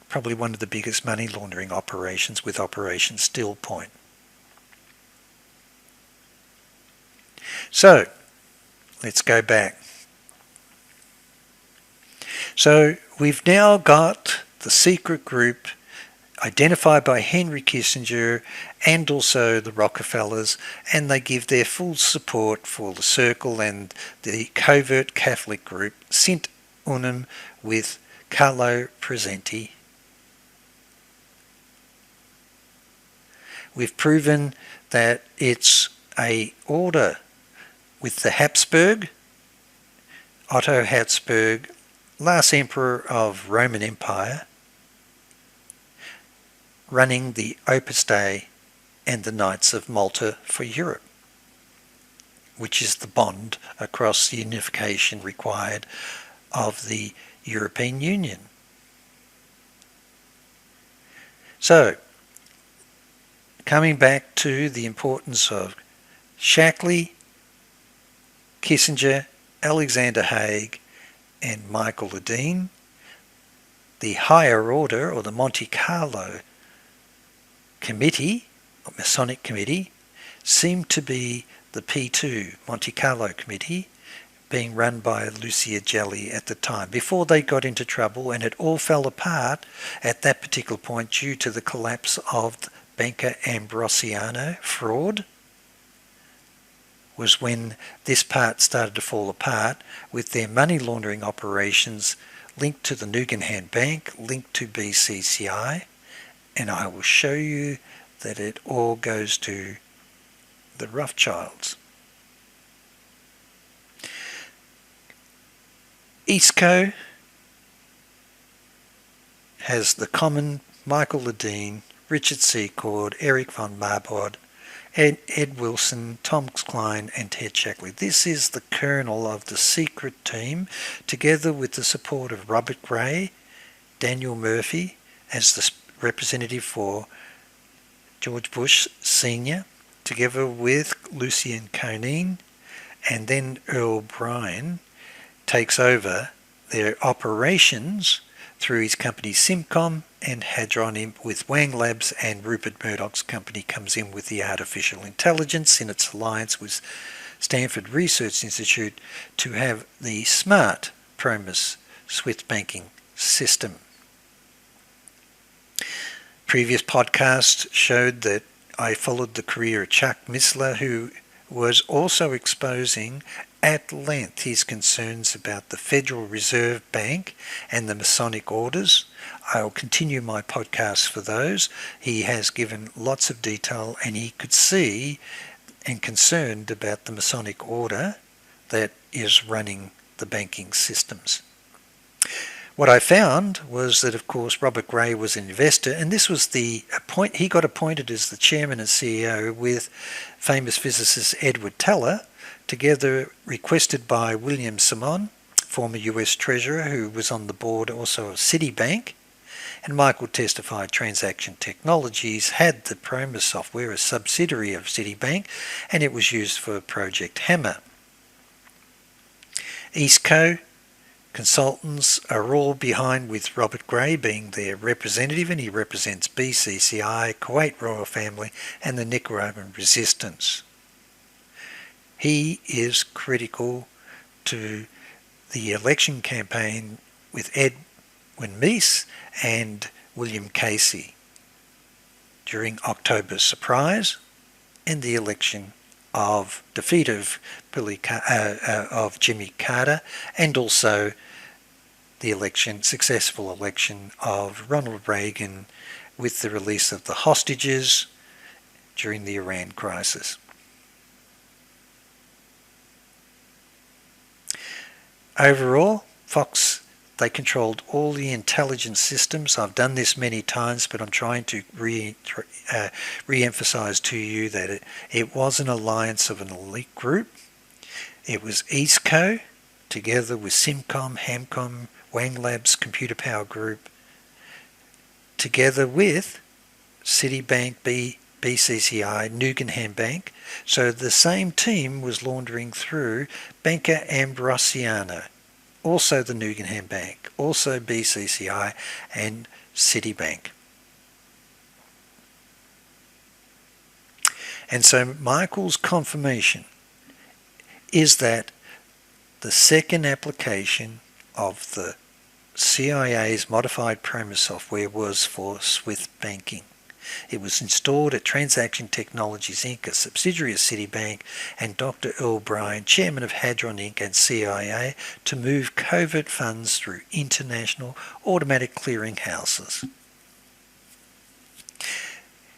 Speaker 1: probably one of the biggest money laundering operations with Operation Still Point. So, let's go back. So we've now got the secret group identified by Henry Kissinger and also the Rockefellers, and they give their full support for the Cercle and the covert Catholic group Sint Unum with Carlo Presenti. We've proven that it's a order with the Habsburg, Otto Habsburg, last emperor of Roman Empire, running the Opus Dei and the Knights of Malta for Europe, which is the bond across the unification required of the European Union. So, coming back to the importance of Shackley, Kissinger, Alexander Haig, and Michael Ledeen, the higher order, or the Monte Carlo Committee, or Masonic Committee, seemed to be the P2 Monte Carlo Committee, being run by Lucia Gelli at the time, before they got into trouble, and it all fell apart at that particular point due to the collapse of the Banca Ambrosiano fraud. Was when this part started to fall apart, with their money laundering operations linked to the Nugenham Bank, linked to BCCI, and I will show you that it all goes to the Rothschilds. Eastco has the common Michael Ledeen, Richard Secord, Eric von Marbod, Ed Wilson, Tom Klein, and Ted Shackley. This is the kernel of the secret team, together with the support of Robert Gray, Daniel Murphy as the representative for George Bush Sr., together with Lucien Conein, and then Earl Bryan takes over their operations through his company Simcom and Hadron with Wang Labs, and Rupert Murdoch's company comes in with the artificial intelligence in its alliance with Stanford Research Institute to have the smart PROMIS Swift banking system. Previous podcasts showed that I followed the career of Chuck Missler, who was also exposing at length his concerns about the Federal Reserve Bank and the Masonic orders. I'll continue my podcast for those. He has given lots of detail, and he could see and concerned about the Masonic order that is running the banking systems. What I found was that, of course, Robert Gray was an investor, and this was he got appointed as the chairman and CEO with famous physicist Edward Teller, together requested by William Simon, former US Treasurer, who was on the board also of Citibank, and Michael testified Transaction Technologies had the PROMIS software, a subsidiary of Citibank, and it was used for Project Hammer. Eastco consultants are all behind, with Robert Gray being their representative, and he represents BCCI, Kuwait Royal Family, and the Nicaraguan Resistance. He is critical to the election campaign with Edwin Meese and William Casey during October Surprise and the defeat of Jimmy Carter, and also the successful election of Ronald Reagan with the release of the hostages during the Iran crisis. Overall, Fox, they controlled all the intelligence systems. I've done this many times, but I'm trying to re-emphasize to you that it was an alliance of an elite group. It was Eastco, together with Simcom, Hamcom, Wang Labs, Computer Power Group, together with Citibank, BCCI, Nugenham Bank. So the same team was laundering through Banca Ambrosiano, also the Nugenham Bank, also BCCI and Citibank. And so Michael's confirmation is that the second application of the CIA's modified PROMIS software was for Swift banking. It was installed at Transaction Technologies Inc., a subsidiary of Citibank, and Dr. Earl Bryan, chairman of Hadron Inc. and CIA, to move covert funds through international automatic clearing houses.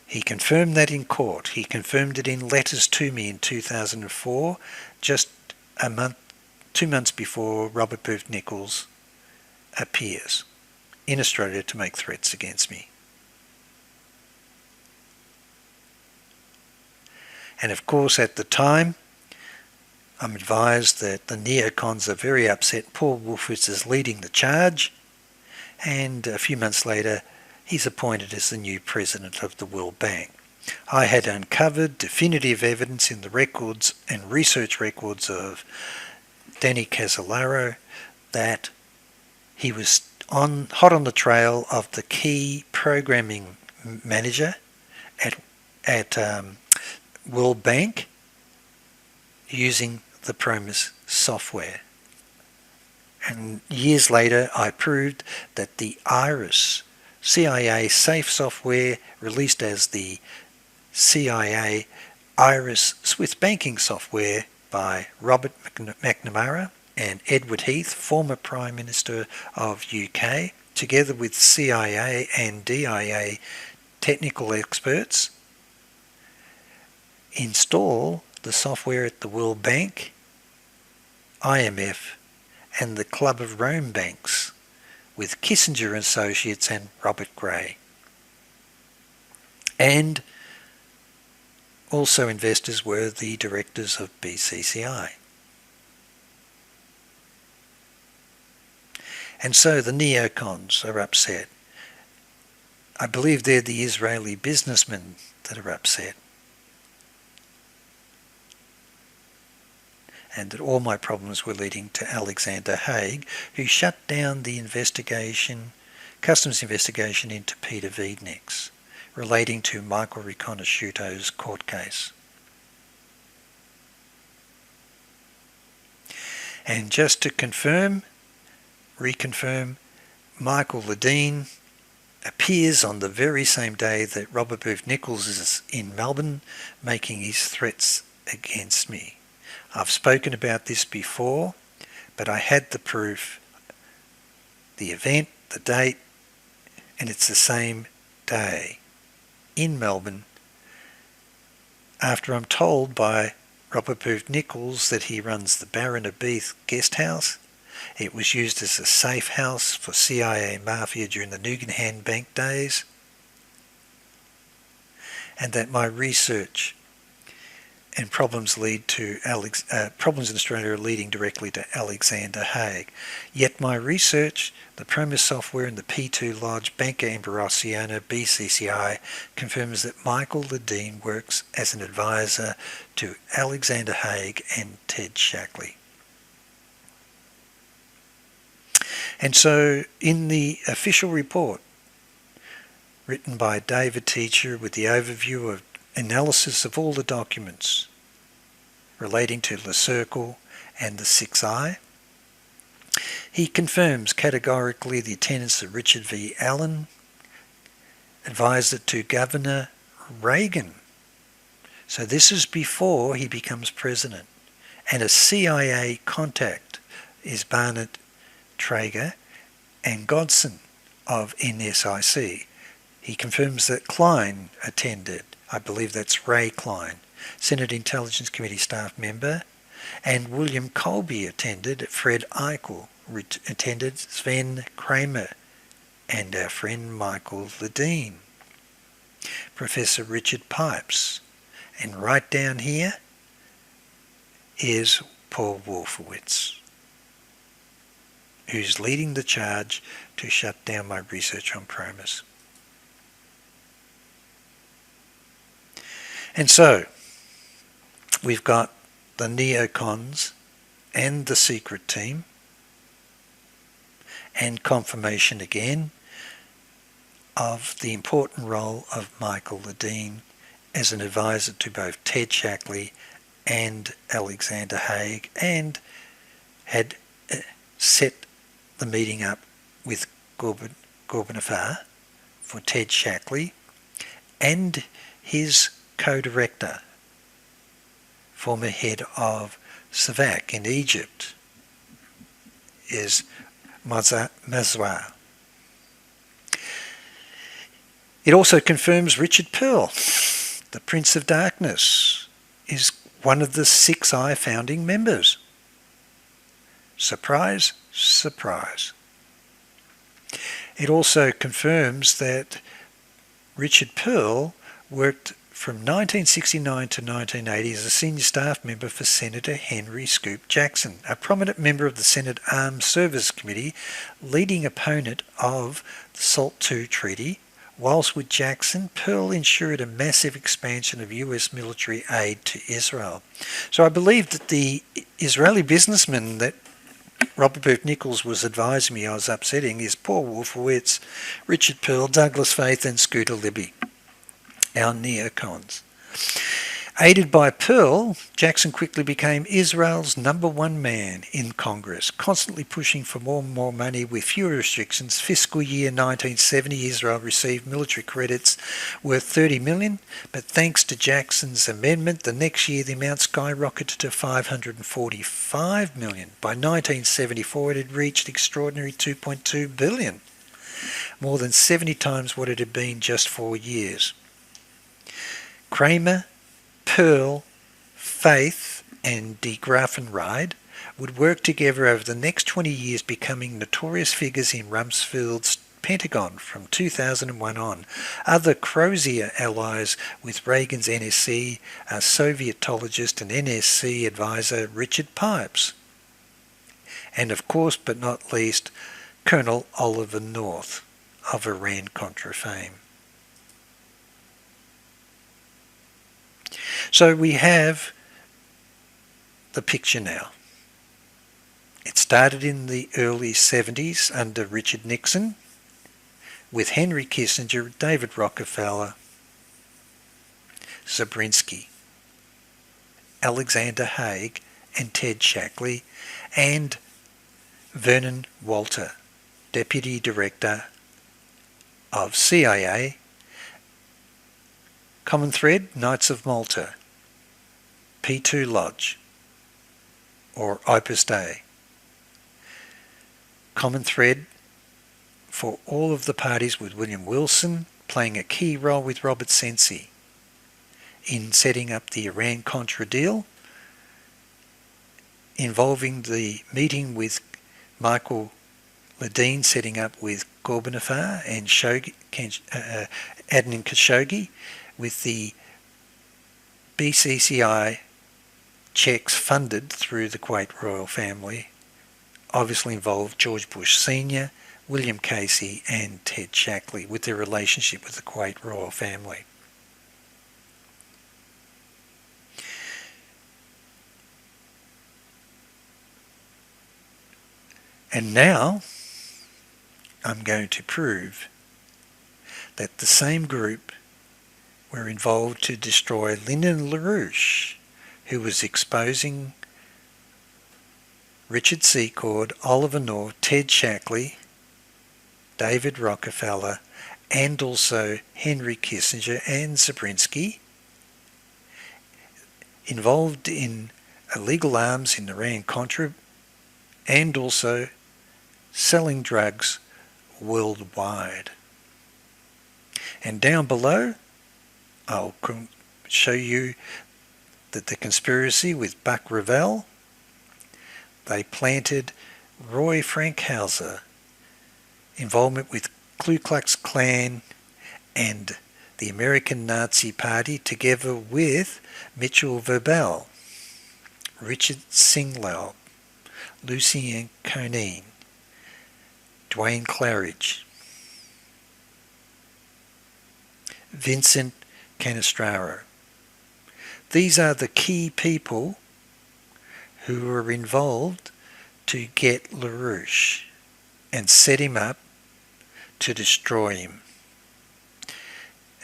Speaker 1: He confirmed that in court. He confirmed it in letters to me in 2004, just 2 months before Robert Booth Nichols appears in Australia to make threats against me. And of course, at the time, I'm advised that the neocons are very upset. Paul Wolfowitz is leading the charge, and a few months later, he's appointed as the new president of the World Bank. I had uncovered definitive evidence in the records and research records of Danny CASOLARO that he was hot on the trail of the key programming manager at World Bank using the PROMIS software. And years later, I proved that the IRIS CIA safe software, released as the CIA IRIS Swift banking software by Robert McNamara and Edward Heath, former Prime Minister of UK, together with CIA and DIA technical experts, install the software at the World Bank, IMF, and the Club of Rome banks with Kissinger and Associates and Robert Gray. And also investors were the directors of BCCI. And so the neocons are upset. I believe they're the Israeli businessmen that are upset. And that all my problems were leading to Alexander Haig, who shut down the customs investigation into Peter Wiednieks, relating to Michael Riconosciuto's court case. And just to reconfirm, Michael Ledeen appears on the very same day that Robert Booth Nichols is in Melbourne making his threats against me. I've spoken about this before, but I had the proof, the event, the date, and it's the same day in Melbourne, after I'm told by Robert Booth Nichols that he runs the Baron of Beith guest house. It was used as a safe house for CIA mafia during the Nugan Bank days, and that my research and problems problems in Australia are leading directly to Alexander Haig. Yet my research, the PROMIS software and the P2 Lodge Banca Ambrosiana BCCI confirms that Michael Ledeen works as an advisor to Alexander Haig and Ted Shackley. And so in the official report written by David Teacher with the overview of analysis of all the documents relating to the Cercle and the 6I, he confirms categorically the attendance of Richard V. Allen, advisor to Governor Reagan. So this is before he becomes president. And a CIA contact is Barnett Traeger and Godson of NSIC. He confirms that Klein attended. I believe that's Ray Klein, Senate Intelligence Committee staff member, and William Colby attended, Fred Eichel attended, Sven Kramer, and our friend Michael Ledeen, Professor Richard Pipes, and right down here is Paul Wolfowitz, who's leading the charge to shut down my research on PROMIS. And so, we've got the neocons and the secret team, and confirmation again of the important role of Michael Ledeen as an advisor to both Ted Shackley and Alexander Haig, and had set the meeting up with Gorbanafar for Ted Shackley, and his co-director, former head of SAVAK in Egypt, is Mazwa. It also confirms Richard Pearl, the Prince of Darkness, is one of the 6i founding members. Surprise, surprise. It also confirms that Richard Pearl worked from 1969 to 1980 as a senior staff member for Senator Henry Scoop Jackson, a prominent member of the Senate Armed Services Committee, leading opponent of the SALT II Treaty. Whilst with Jackson, Pearl ensured a massive expansion of US military aid to Israel. So I believe that the Israeli businessman that Robert Burt Nichols was advising me I was upsetting is Paul Wolfowitz, Richard Pearl, Douglas Faith and Scooter Libby, our neocons. Aided by Pearl, Jackson quickly became Israel's #1 man in Congress, constantly pushing for more and more money with fewer restrictions. Fiscal year 1970, Israel received military credits worth $30 million, but thanks to Jackson's amendment, the next year the amount skyrocketed to $545 million. By 1974, it had reached extraordinary $2.2 billion, more than 70 times what it had been just 4 years. Kramer, Pearl, Faith and de Graffenried would work together over the next 20 years, becoming notorious figures in Rumsfeld's Pentagon from 2001 on. Other Crozier allies with Reagan's NSC are Sovietologist and NSC advisor Richard Pipes. And of course, but not least, Colonel Oliver North of Iran-Contra fame. So we have the picture now. It started in the early 70s under Richard Nixon with Henry Kissinger, David Rockefeller, Zabriskie, Alexander Haig and Ted Shackley, and Vernon Walter, Deputy Director of CIA. Common thread, Knights of Malta, P2 Lodge, or Opus Dei. Common thread for all of the parties with William Wilson playing a key role with Robert Sensi in setting up the Iran-Contra deal, involving the meeting with Michael Ledeen setting up with Gorbanafar and Adnan Khashoggi, with the BCCI checks funded through the Kuwait royal family, obviously involved George Bush Sr., William Casey and Ted Shackley with their relationship with the Kuwait royal family. And now I'm going to prove that the same group were involved to destroy Lyndon LaRouche, who was exposing Richard Secord, Oliver North, Ted Shackley, David Rockefeller, and also Henry Kissinger and Zabriskie, involved in illegal arms in Iran-Contra, and also selling drugs worldwide. And down below, I'll show you that the conspiracy with Buck Revell, they planted Roy Frankhauser, involvement with Ku Klux Klan and the American Nazi Party, together with Mitchell Verbal, Richard Singlaub, Lucien Conein, Dwayne Claridge, Vincent Canestraro. These are the key people who were involved to get LaRouche and set him up to destroy him.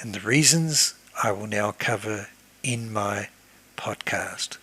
Speaker 1: And the reasons I will now cover in my podcast.